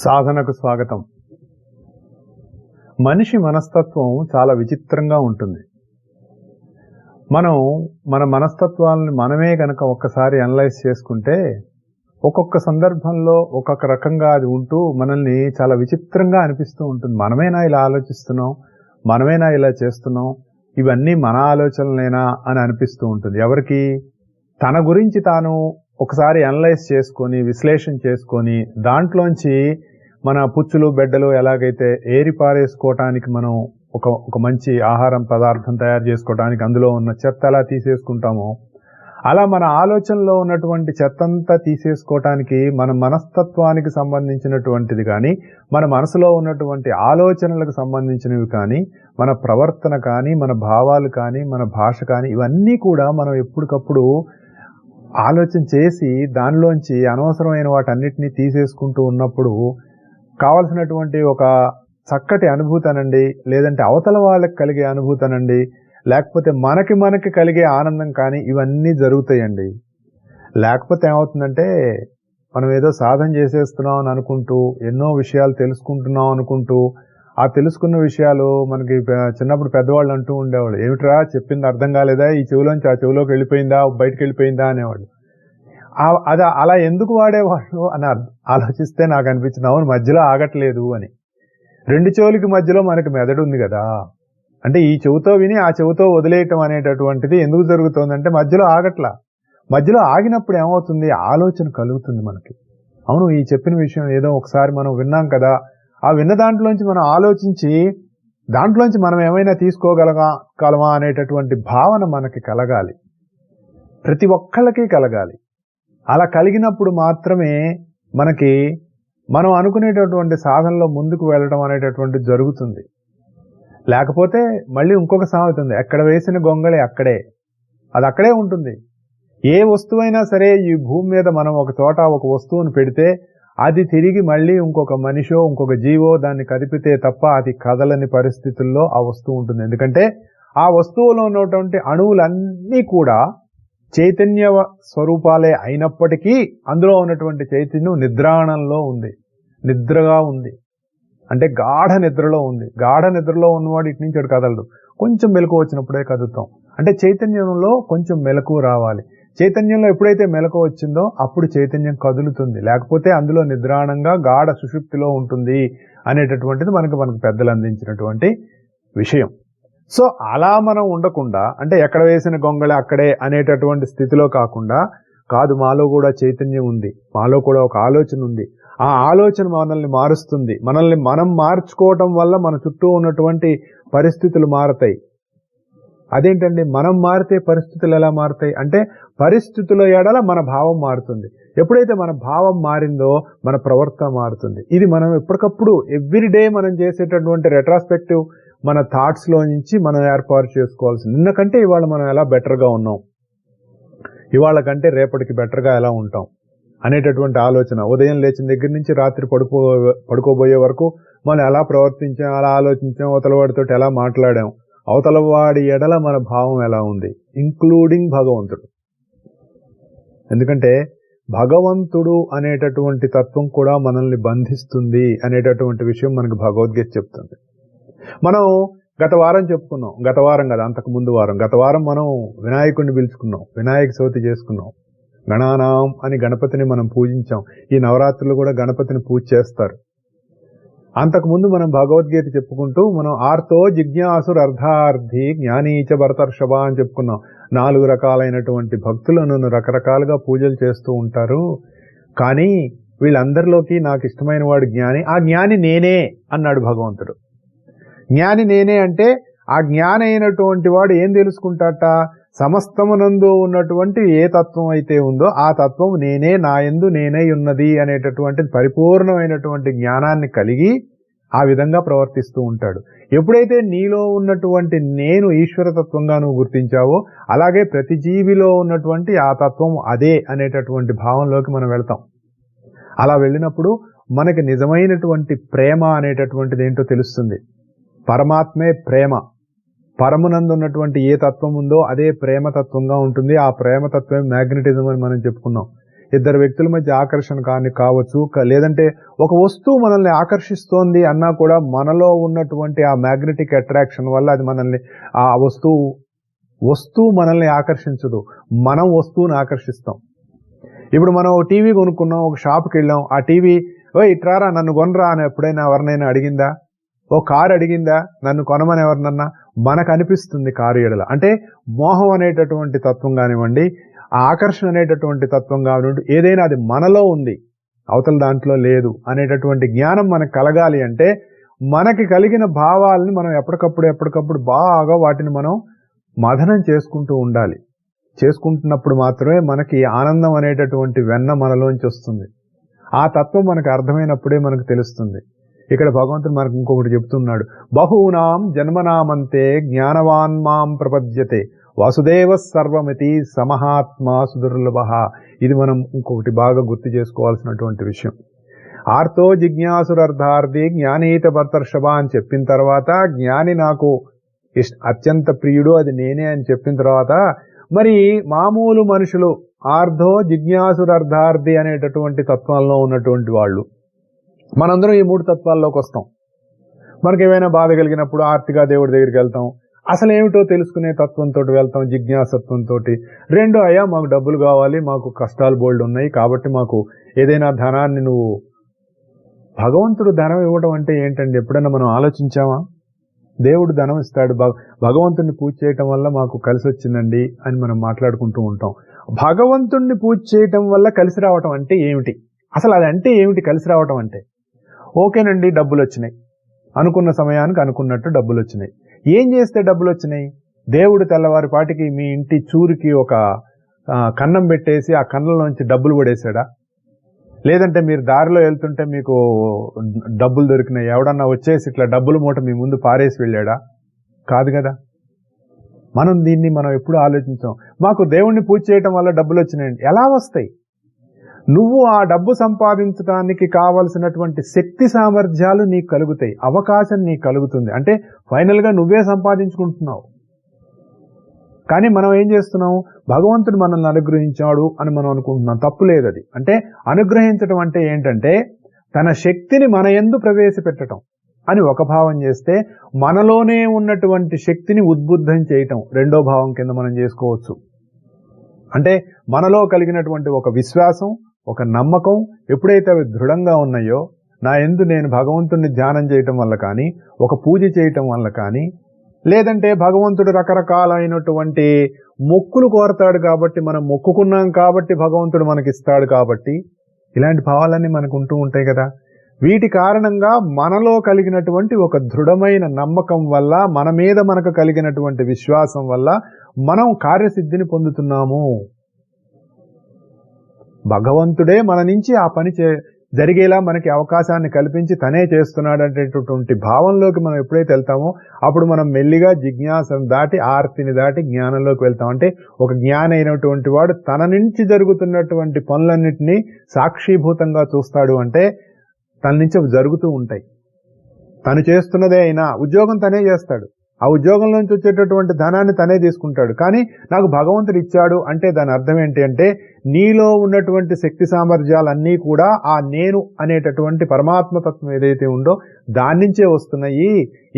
సాధనకు స్వాగతం. మనిషి మనస్తత్వం చాలా విచిత్రంగా ఉంటుంది. మన మనస్తత్వాలను మనమే గనక ఒక్కసారి అనలైజ్ చేసుకుంటే ఒక్కొక్క సందర్భంలో ఒక్కొక్క రకంగా అది ఉంటూ మనల్ని చాలా విచిత్రంగా అనిపిస్తూ ఉంటుంది. మనమేనా ఇలా ఆలోచిస్తున్నాం, మనమేనా ఇలా చేస్తున్నాం, ఇవన్నీ మన ఆలోచనలేనా అని అనిపిస్తూ ఉంటుంది. ఎవరికి? తన గురించి తాను ఒకసారి అనలైజ్ చేసుకొని విశ్లేషణ చేసుకొని దాంట్లోంచి మన పుచ్చులు బెడ్డలు ఎలాగైతే ఏరి పారేసుకోవటానికి మనం ఒక మంచి ఆహారం పదార్థం తయారు చేసుకోవడానికి అందులో ఉన్న చెత్త ఎలా తీసేసుకుంటామో అలా మన ఆలోచనలో ఉన్నటువంటి చెత్తంతా తీసేసుకోవటానికి మన మనస్తత్వానికి సంబంధించినటువంటిది కానీ, మన మనసులో ఉన్నటువంటి ఆలోచనలకు సంబంధించినవి కానీ, మన ప్రవర్తన కానీ, మన భావాలు కానీ, మన భాష కానీ, ఇవన్నీ కూడా మనం ఎప్పటికప్పుడు ఆలోచన చేసి దానిలోంచి అనవసరమైన వాటన్నిటినీ తీసేసుకుంటూ ఉన్నప్పుడు కావలసినటువంటి ఒక చక్కటి అనుభూతనండి, లేదంటే అవతల వాళ్ళకి కలిగే అనుభూతనండి, లేకపోతే మనకి కలిగే ఆనందం కానీ ఇవన్నీ జరుగుతాయండి. లేకపోతే ఏమవుతుందంటే మనం ఏదో సాధన చేసేస్తున్నాం అని అనుకుంటూ ఎన్నో విషయాలు తెలుసుకుంటున్నాం అనుకుంటూ ఆ తెలుసుకున్న విషయాలు మనకి చిన్నప్పుడు పెద్దవాళ్ళు అంటూ ఉండేవాళ్ళు, ఏమిట్రా చెప్పింది అర్థం కాలేదా, ఈ చెవిలోంచి ఆ చెవిలోకి వెళ్ళిపోయిందా, బయటకు వెళ్ళిపోయిందా అనేవాళ్ళు. అది అలా ఎందుకు వాడేవాళ్ళు అని ఆలోచిస్తే నాకు అనిపించింది, అవును మధ్యలో ఆగట్లేదు అని. రెండు చెవులకి మధ్యలో మనకి మెదడు ఉంది కదా, అంటే ఈ చెవితో విని ఆ చెవితో వదిలేయటం అనేటటువంటిది ఎందుకు జరుగుతుందంటే మధ్యలో ఆగట్లా. మధ్యలో ఆగినప్పుడు ఏమవుతుంది, ఆలోచన కలుగుతుంది మనకి. అవును ఈ చెప్పిన విషయం ఏదో ఒకసారి మనం విన్నాం కదా, ఆ విన్న దాంట్లోంచి మనం ఆలోచించి దాంట్లోంచి మనం ఏమైనా తీసుకోగలమా అనేటటువంటి భావన మనకి కలగాలి, ప్రతి ఒక్కళ్ళకి కలగాలి. అలా కలిగినప్పుడు మాత్రమే మనం అనుకునేటటువంటి సాధనలో ముందుకు వెళ్ళడం అనేటటువంటి జరుగుతుంది. లేకపోతే మళ్ళీ ఇంకొక సామెత ఉంది, ఎక్కడ వేసిన గొంగళి అక్కడే, అది అక్కడే ఉంటుంది. ఏ వస్తువైనా సరే ఈ భూమి మీద మనం ఒక చోట ఒక వస్తువును పెడితే అది తిరిగి మళ్ళీ ఇంకొక మనిషో ఇంకొక జీవో దాన్ని కదిపితే తప్ప అది కదలని పరిస్థితుల్లో ఆ వస్తువు ఉంటుంది. ఎందుకంటే ఆ వస్తువులో ఉన్నటువంటి అణువులన్నీ కూడా చైతన్య స్వరూపాలే అయినప్పటికీ అందులో ఉన్నటువంటి చైతన్యం నిద్రాణంలో ఉంది, నిద్రగా ఉంది, అంటే గాఢ నిద్రలో ఉంది. గాఢ నిద్రలో ఉన్నవాడు ఇటు నుంచి అటు కదలడు, కొంచెం మెలకువ వచ్చినప్పుడే కదులుతాం. అంటే చైతన్యంలో కొంచెం మెలకువ రావాలి. చైతన్యంలో ఎప్పుడైతే మెలకువ వచ్చిందో అప్పుడు చైతన్యం కదులుతుంది, లేకపోతే అందులో నిద్రాణంగా గాఢ సుషుప్తిలో ఉంటుంది అనేటటువంటిది మనకు పెద్దలు అందించినటువంటి విషయం. సో అలా మనం ఉండకుండా, అంటే ఎక్కడ వేసిన గొంగళి అక్కడే అనేటటువంటి స్థితిలో కాకుండా, కాదు మాలో కూడా చైతన్యం ఉంది, మాలో కూడా ఒక ఆలోచన ఉంది, ఆ ఆలోచన మనల్ని మారుస్తుంది, మనల్ని మనం మార్చుకోవటం వల్ల మన చుట్టూ ఉన్నటువంటి పరిస్థితులు మారతాయి. అదేంటండి, మనం మారితే పరిస్థితులు ఎలా మారుతాయి అంటే పరిస్థితుల ఎడల మన భావం మారుతుంది. ఎప్పుడైతే మన భావం మారిందో మన ప్రవర్తన మారుతుంది. ఇది మనం ఎప్పటికప్పుడు ఎవ్రీడే మనం చేసేటటువంటి రెట్రాస్పెక్టివ్ మన థాట్స్ లో నుంచి మనం ఏర్పాటు చేసుకోవాల్సింది. నిన్న కంటే ఇవాళ మనం ఎలా బెటర్గా ఉన్నాం, ఇవాళ కంటే రేపటికి బెటర్గా ఎలా ఉంటాం అనేటటువంటి ఆలోచన. ఉదయం లేచిన దగ్గర నుంచి రాత్రి పడుకోబోయే వరకు మనం ఎలా ప్రవర్తించాం, ఎలా ఆలోచించాం, అవతలవాడితో ఎలా మాట్లాడాం, అవతలవాడి ఎడల మన భావం ఎలా ఉంది, ఇంక్లూడింగ్ భగవంతుడు. ఎందుకంటే భగవంతుడు అనేటటువంటి తత్వం కూడా మనల్ని బంధిస్తుంది అనేటటువంటి విషయం మనకు భగవద్గీత చెప్తుంది. మనం గత వారం చెప్పుకున్నాం, గత వారం కదా అంతకు ముందు వారం, గత వారం మనం వినాయకుడిని పిలుచుకున్నాం, వినాయక చవితి చేసుకున్నాం, గణానాం అని గణపతిని మనం పూజించాం. ఈ నవరాత్రులు కూడా గణపతిని పూజ చేస్తారు. అంతకుముందు మనం భగవద్గీత చెప్పుకుంటూ మనం ఆర్తో జిజ్ఞాసుర్ అర్ధార్థి జ్ఞానీచ భరతర్షభ అని చెప్పుకున్నాం. 4 రకాలైనటువంటి భక్తులను రకరకాలుగా పూజలు చేస్తూ ఉంటారు, కానీ వీళ్ళందరిలోకి నాకు ఇష్టమైన వాడు జ్ఞాని, ఆ జ్ఞాని నేనే అన్నాడు భగవంతుడు. జ్ఞాని నేనే అంటే ఆ జ్ఞాని అయినటువంటి వాడు ఏం తెలుసుకుంటాట, సమస్తమునందు ఉన్నటువంటి ఏ తత్వం అయితే ఉందో ఆ తత్వం నేనే, నా యందు నేనే ఉన్నది అనేటటువంటి పరిపూర్ణమైనటువంటి జ్ఞానాన్ని కలిగి ఆ విధంగా ప్రవర్తిస్తూ ఉంటాడు. ఎప్పుడైతే నీలో ఉన్నటువంటి నేను ఈశ్వరతత్వంగా నువ్వు గుర్తించావో అలాగే ప్రతి జీవిలో ఉన్నటువంటి ఆ తత్వం అదే అనేటటువంటి భావంలోకి మనం వెళ్తాం. అలా వెళ్ళినప్పుడు మనకి నిజమైనటువంటి ప్రేమ అనేటటువంటిది ఏంటో తెలుస్తుంది. పరమాత్మే ప్రేమ, పరమునందు ఉన్నటువంటి ఏ తత్వం ఉందో అదే ప్రేమతత్వంగా ఉంటుంది. ఆ ప్రేమతత్వం మ్యాగ్నెటిజం అని మనం చెప్పుకున్నాం. ఇద్దరు వ్యక్తుల మధ్య ఆకర్షణ కావచ్చు, లేదంటే ఒక వస్తువు మనల్ని ఆకర్షిస్తోంది అన్నా కూడా మనలో ఉన్నటువంటి ఆ మ్యాగ్నెటిక్ అట్రాక్షన్ వల్ల అది మనల్ని, ఆ వస్తువు మనల్ని ఆకర్షించదు, మనం వస్తువుని ఆకర్షిస్తాం. ఇప్పుడు మనం ఒక టీవీ కొనుక్కున్నాం, ఒక షాప్కి వెళ్ళాం, ఆ టీవీ ఇట్రారా నన్ను కొనరా అని ఎప్పుడైనా ఎవరినైనా అడిగిందా? ఓ కారు అడిగిందా నన్ను కొనమని ఎవరినన్నా? మనకు అనిపిస్తుంది కారు ఎడల. అంటే మోహం అనేటటువంటి తత్వం కానివ్వండి, ఆకర్షణ అనేటటువంటి తత్వం కానివ్వండి, ఏదైనా అది మనలో ఉంది, అవతల దాంట్లో లేదు అనేటటువంటి జ్ఞానం మనకు కలగాలి అంటే మనకి కలిగిన భావాలని మనం ఎప్పటికప్పుడు బాగా వాటిని మనం మథనం చేసుకుంటూ ఉండాలి. చేసుకుంటున్నప్పుడు మాత్రమే మనకి ఆనందం అనేటటువంటి వెన్న మనలోంచి వస్తుంది. ఆ తత్వం మనకు అర్థమైనప్పుడే మనకు తెలుస్తుంది. ఇక్కడ భగవంతుడు మనకు ఇంకొకటి చెప్తున్నాడు, బహూనాం జన్మనామంతే జ్ఞానవాన్ మాం ప్రపద్యతే వాసుదేవ సర్వమితి సమహాత్మా సుదుర్లభః. ఇది మనం ఇంకొకటి బాగా గుర్తు చేసుకోవాల్సినటువంటి విషయం. ఆర్తో జిజ్ఞాసురర్థార్థి జ్ఞానీత భర్తర్షభ అని చెప్పిన తర్వాత, జ్ఞాని నాకు అత్యంత ప్రియుడు, అది నేనే అని చెప్పిన తర్వాత, మరి మామూలు మనుషులు ఆర్ధో జిజ్ఞాసురర్థార్థి అనేటటువంటి తత్వంలో ఉన్నటువంటి వాళ్ళు, మనందరం ఈ 3 తత్వాల్లోకి వస్తాం. మనకేమైనా బాధ కలిగినప్పుడు ఆర్తిగా దేవుడి దగ్గరికి వెళ్తాం, అసలు ఏమిటో తెలుసుకునే తత్వంతో వెళ్తాం, జిజ్ఞాసత్వంతో. 2, అయ్యా మాకు డబ్బులు కావాలి, మాకు కష్టాలు బోల్డ్ ఉన్నాయి, కాబట్టి మాకు ఏదైనా ధనాన్ని నువ్వు. భగవంతుడు ధనం ఇవ్వడం అంటే ఏంటండి? ఎప్పుడైనా మనం ఆలోచించామా? దేవుడు ధనం ఇస్తాడు, భగవంతుడిని పూజ చేయటం వల్ల మాకు కలిసి వచ్చిందండి అని మనం మాట్లాడుకుంటూ ఉంటాం. భగవంతుడిని పూజ చేయటం వల్ల కలిసి రావటం అంటే ఏమిటి? అసలు అది అంటే ఏమిటి కలిసి రావటం అంటే? ఓకేనండి, డబ్బులు వచ్చినాయి, అనుకున్న సమయానికి అనుకున్నట్టు డబ్బులు వచ్చినాయి. ఏం చేస్తే డబ్బులు వచ్చినాయి? దేవుడు తెల్లవారి పాటికి మీ ఇంటి చూరికి ఒక కన్నం పెట్టేసి ఆ కన్నంలోంచి డబ్బులు పడేశాడా? లేదంటే మీరు దారిలో వెళ్తుంటే మీకు డబ్బులు దొరికినాయి, ఎవడన్నా వచ్చేసి ఇట్లా డబ్బుల మూట మీ ముందు పారేసి వెళ్ళాడా? కాదు కదా. మనం ఎప్పుడు ఆలోచించాం, మాకు దేవుణ్ణి పూజ చేయటం వల్ల డబ్బులు వచ్చినాయండి. ఎలా వస్తాయి? నువ్వు ఆ డబ్బు సంపాదించడానికి కావలసినటువంటి శక్తి సామర్థ్యాలు నీకు కలుగుతాయి, అవకాశం నీకు కలుగుతుంది. అంటే ఫైనల్ గా నువ్వే సంపాదించుకుంటున్నావు. కానీ మనం ఏం చేస్తున్నాం? భగవంతుడు మనల్ని అనుగ్రహించాడు అని మనం అనుకుంటున్నాం. తప్పు లేదు అది. అంటే అనుగ్రహించడం అంటే ఏంటంటే తన శక్తిని మన యందు ప్రవేశపెట్టడం అని ఒక భావం చేస్తే, మనలోనే ఉన్నటువంటి శక్తిని ఉద్బుద్ధం చేయటం రెండో భావం కింద మనం చేసుకోవచ్చు. అంటే మనలో కలిగినటువంటి ఒక విశ్వాసం, ఒక నమ్మకం ఎప్పుడైతే అవి దృఢంగా ఉన్నాయో, నా యందు నేను భగవంతుడిని ధ్యానం చేయటం వల్ల కానీ, ఒక పూజ చేయటం వల్ల కానీ, లేదంటే భగవంతుడు రకరకాలైనటువంటి మొక్కులు కోరతాడు కాబట్టి, మనం మొక్కుకున్నాం కాబట్టి భగవంతుడు మనకిస్తాడు కాబట్టి, ఇలాంటి భావాలన్నీ మనకు ఉంటూ ఉంటాయి కదా. వీటి కారణంగా మనలో కలిగినటువంటి ఒక దృఢమైన నమ్మకం వల్ల, మన మీద మనకు కలిగినటువంటి విశ్వాసం వల్ల మనం కార్యసిద్ధిని పొందుతున్నాము. భగవంతుడే మన నుంచి ఆ పని జరిగేలా మనకి అవకాశాన్ని కల్పించి తనే చేస్తున్నాడు అనేటటువంటి భావంలోకి మనం ఎప్పుడైతే వెళ్తామో, అప్పుడు మనం మెల్లిగా జిజ్ఞాసను దాటి, ఆర్తిని దాటి జ్ఞానంలోకి వెళ్తాం. అంటే ఒక జ్ఞాని అయినటువంటి వాడు తన నుంచి జరుగుతున్నటువంటి పనులన్నింటినీ సాక్షిభూతంగా చూస్తాడు. అంటే తన నుంచి జరుగుతూ ఉంటాయి. తను చేస్తున్నదే అయినా ఉద్యోగం తనే చేస్తాడు, ఆ ఉద్యోగంలోంచి వచ్చేటటువంటి ధనాన్ని తనే తీసుకుంటాడు. కానీ నాకు భగవంతుడు ఇచ్చాడు అంటే దాని అర్థం ఏంటి అంటే, నీలో ఉన్నటువంటి శక్తి సామర్థ్యాలన్నీ కూడా ఆ నేను అనేటటువంటి పరమాత్మతత్వం ఏదైతే ఉందో దాని నుంచే వస్తున్నాయి.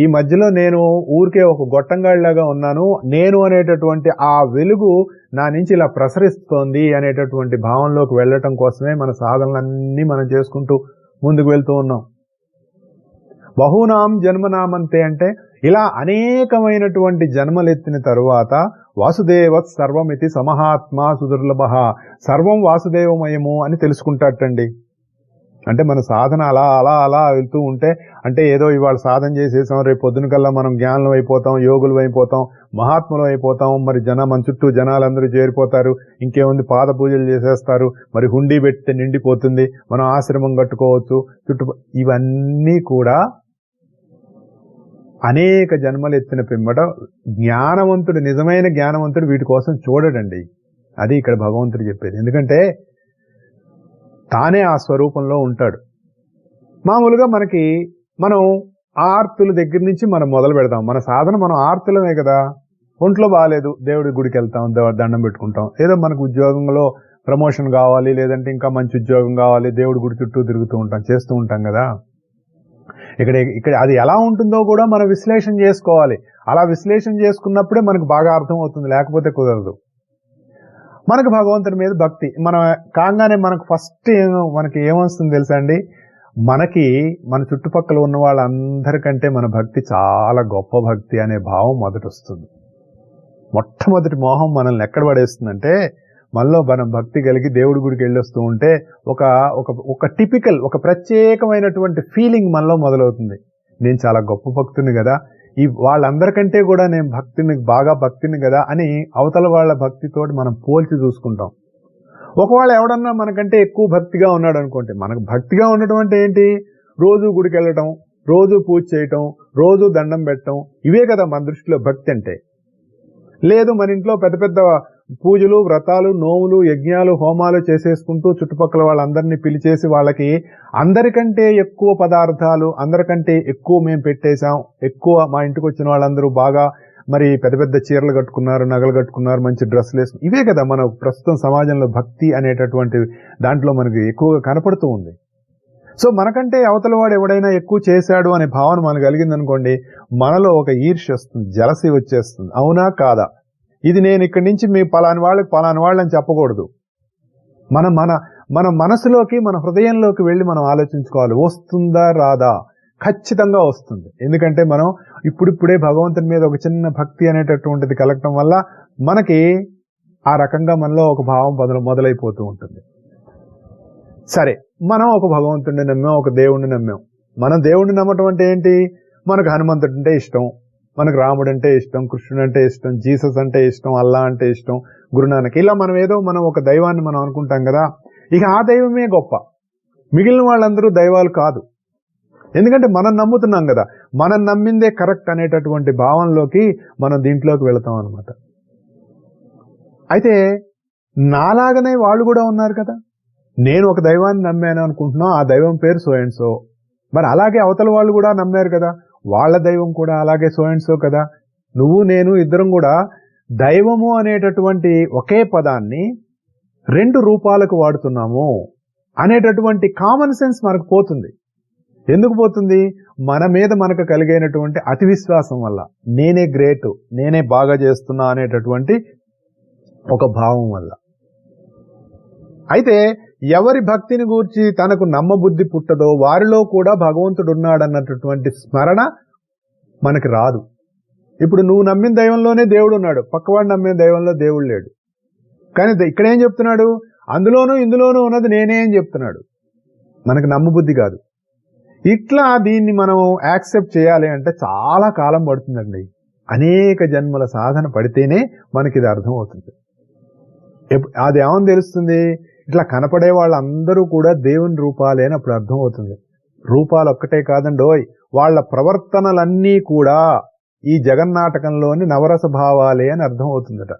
ఈ మధ్యలో నేను ఊరికే ఒక గొట్టంగాడిలాగా ఉన్నాను, నేను అనేటటువంటి ఆ వెలుగు నా నుంచి ఇలా ప్రసరిస్తోంది అనేటటువంటి భావంలోకి వెళ్ళటం కోసమే మన సాధనలన్నీ మనం చేసుకుంటూ ముందుకు వెళ్తూ ఉన్నాం. బహూనాం జన్మనామంతే అంటే ఇలా అనేకమైనటువంటి జన్మలెత్తిన తరువాత వాసుదేవ సర్వమితి సమహాత్మా సుదుర్లభః, సర్వం వాసుదేవమయము అని తెలుసుకుంటాటండి. అంటే మన సాధన అలా అలా అలా వెళ్తూ ఉంటే, అంటే ఏదో ఇవాళ సాధన చేసేసాం, రేపు పొద్దున కల్లా మనం జ్ఞానులు అయిపోతాం, యోగులు అయిపోతాం, మహాత్ములు అయిపోతాం, మరి మన చుట్టూ జనాలందరూ చేరిపోతారు, ఇంకేముంది పాద పూజలు చేసేస్తారు, మరి హుండీ పెడితే నిండిపోతుంది, మనం ఆశ్రమం కట్టుకోవచ్చు, ఇవన్నీ కూడా అనేక జన్మలు ఎత్తిన పిమ్మట జ్ఞానవంతుడు, నిజమైన జ్ఞానవంతుడు వీటి కోసం చూడడండి. అది ఇక్కడ భగవంతుడు చెప్పేది. ఎందుకంటే తానే ఆ స్వరూపంలో ఉంటాడు. మామూలుగా మనం ఆర్తుల దగ్గర నుంచి మనం మొదలు పెడతాం. మన సాధన మనం ఆర్తులమే కదా. ఒంట్లో బాగాలేదు, దేవుడి గుడికి వెళ్తాం, దండం పెట్టుకుంటాం. ఏదో మనకు ఉద్యోగంలో ప్రమోషన్ కావాలి, లేదంటే ఇంకా మంచి ఉద్యోగం కావాలి, దేవుడి గుడి చుట్టూ తిరుగుతూ ఉంటాం, చేస్తూ ఉంటాం కదా. ఇక్కడ అది ఎలా ఉంటుందో కూడా మనం విశ్లేషణ చేసుకోవాలి. అలా విశ్లేషణ చేసుకున్నప్పుడే మనకు బాగా అర్థం అవుతుంది, లేకపోతే కుదరదు. మనకు భగవంతుడి మీద భక్తి మనం కాగానే మనకు ఫస్ట్ మనకి ఏమొస్తుంది తెలుసా అండి, మనకి మన చుట్టుపక్కల ఉన్న వాళ్ళందరికంటే మన భక్తి చాలా గొప్ప భక్తి అనే భావం మొదట వస్తుంది. మొట్టమొదటి మోహం మనల్ని ఎక్కడ పడేస్తుందంటే, మనలో మనం భక్తి కలిగి దేవుడి గుడికి వెళ్ళొస్తూ ఉంటే ఒక టిపికల్ ఒక ప్రత్యేకమైనటువంటి ఫీలింగ్ మనలో మొదలవుతుంది. నేను చాలా గొప్ప భక్తుని కదా, ఈ వాళ్ళందరికంటే కూడా నేను బాగా భక్తిని కదా అని అవతల వాళ్ళ భక్తితోటి మనం పోల్చి చూసుకుంటాం. ఒకవేళ ఎవడన్నా మనకంటే ఎక్కువ భక్తిగా ఉన్నాడు అనుకోండి, మనకు భక్తిగా ఉండటం అంటే ఏంటి, రోజు గుడికి వెళ్ళటం, రోజు పూజ చేయటం, రోజు దండం పెట్టడం, ఇవే కదా మన దృష్టిలో భక్తి అంటే. లేదు మన ఇంట్లో పెద్ద పెద్ద పూజలు, వ్రతాలు, నోములు, యజ్ఞాలు, హోమాలు చేసేసుకుంటూ చుట్టుపక్కల వాళ్ళందరినీ పిలిచేసి వాళ్ళకి అందరికంటే ఎక్కువ పదార్థాలు, అందరికంటే ఎక్కువ మేము పెట్టేశాం, ఎక్కువ మా ఇంటికి వచ్చిన వాళ్ళందరూ బాగా మరి పెద్ద పెద్ద చీరలు కట్టుకున్నారు, నగలు కట్టుకున్నారు, మంచి డ్రెస్సులు వేసుకున్నారు, ఇవే కదా మన ప్రస్తుతం సమాజంలో భక్తి అనేటటువంటి దాంట్లో మనకి ఎక్కువగా కనపడుతూ ఉంది. సో మనకంటే అవతల వాడు ఎవడైనా ఎక్కువ చేశాడు అనే భావన మనకు కలిగిందనుకోండి, మనలో ఒక ఈర్ష్య వస్తుంది, జలసి వచ్చేస్తుంది. అవునా కాదా? ఇది నేను ఇక్కడి నుంచి మీ పలాని వాళ్ళని చెప్పకూడదు. మన మనసులోకి, మన హృదయంలోకి వెళ్ళి మనం ఆలోచించుకోవాలి, వస్తుందా రాదా? ఖచ్చితంగా వస్తుంది. ఎందుకంటే మనం ఇప్పుడిప్పుడే భగవంతుని మీద ఒక చిన్న భక్తి అనేటటువంటిది కలగటం వల్ల మనకి ఆ రకంగా మనలో ఒక భావం మొదలైపోతూ ఉంటుంది. సరే, మనం ఒక భగవంతుడిని నమ్మాం, ఒక దేవుణ్ణి నమ్మాం. మనం దేవుణ్ణి నమ్మటం అంటే ఏంటి, మనకు హనుమంతుడు అంటే ఇష్టం, మనకు రాముడు అంటే ఇష్టం, కృష్ణుడు అంటే ఇష్టం, జీసస్ అంటే ఇష్టం, అల్లా అంటే ఇష్టం, గురునానక్, ఇలా మనం ఒక దైవాన్ని మనం అనుకుంటాం కదా. ఇక ఆ దైవమే గొప్ప, మిగిలిన వాళ్ళందరూ దైవాలు కాదు. ఎందుకంటే మనం నమ్ముతున్నాం కదా, మనం నమ్మిందే కరెక్ట్ అనేటటువంటి భావంలోకి మనం దీంట్లోకి వెళతాం అనమాట. అయితే నాలాగనే వాళ్ళు కూడా ఉన్నారు కదా, నేను ఒక దైవాన్ని నమ్మాను అనుకుంటున్నాం, ఆ దైవం పేరు సో అండ్ సో. మరి అలాగే అవతల వాళ్ళు కూడా నమ్మారు కదా, వాళ్ళ దైవం కూడా అలాగే సో అండ్ సో కదా. నువ్వు నేను ఇద్దరం కూడా దైవము అనేటటువంటి ఒకే పదాన్ని రెండు రూపాలకు వాడుతున్నాము అనేటటువంటి కామన్ సెన్స్ మనకు పోతుంది. ఎందుకు పోతుంది? మన మీద మనకు కలిగేటటువంటి అతి విశ్వాసం వల్ల, నేనే గ్రేట్, నేనే బాగా చేస్తున్నా అనేటటువంటి ఒక భావం వల్ల. అయితే ఎవరి భక్తిని గూర్చి తనకు నమ్మబుద్ధి పుట్టదో వారిలో కూడా భగవంతుడు ఉన్నాడన్నటువంటి స్మరణ మనకి రాదు. ఇప్పుడు నువ్వు నమ్మిన దైవంలోనే దేవుడు ఉన్నాడు, పక్కవాడు నమ్మిన దైవంలో దేవుడు లేడు. కానీ ఇక్కడ ఏం చెప్తున్నాడు, అందులోనూ ఇందులోనూ ఉన్నది నేనే అని చెప్తున్నాడు. మనకు నమ్మబుద్ధి కాదు. ఇట్లా దీన్ని మనం యాక్సెప్ట్ చేయాలి అంటే చాలా కాలం పడుతుందండి. అనేక జన్మల సాధన పడితేనే మనకి ఇది అర్థం అవుతుంది. అది ఏమని తెలుస్తుంది, ఇట్లా కనపడే వాళ్ళందరూ కూడా దేవుని రూపాలే అని అప్పుడు అర్థం అవుతుంది. రూపాలు ఒక్కటే కాదండి, వాళ్ళ ప్రవర్తనలన్నీ కూడా ఈ జగన్నాటకంలోని నవరస భావాలే అని అర్థం అవుతుందట.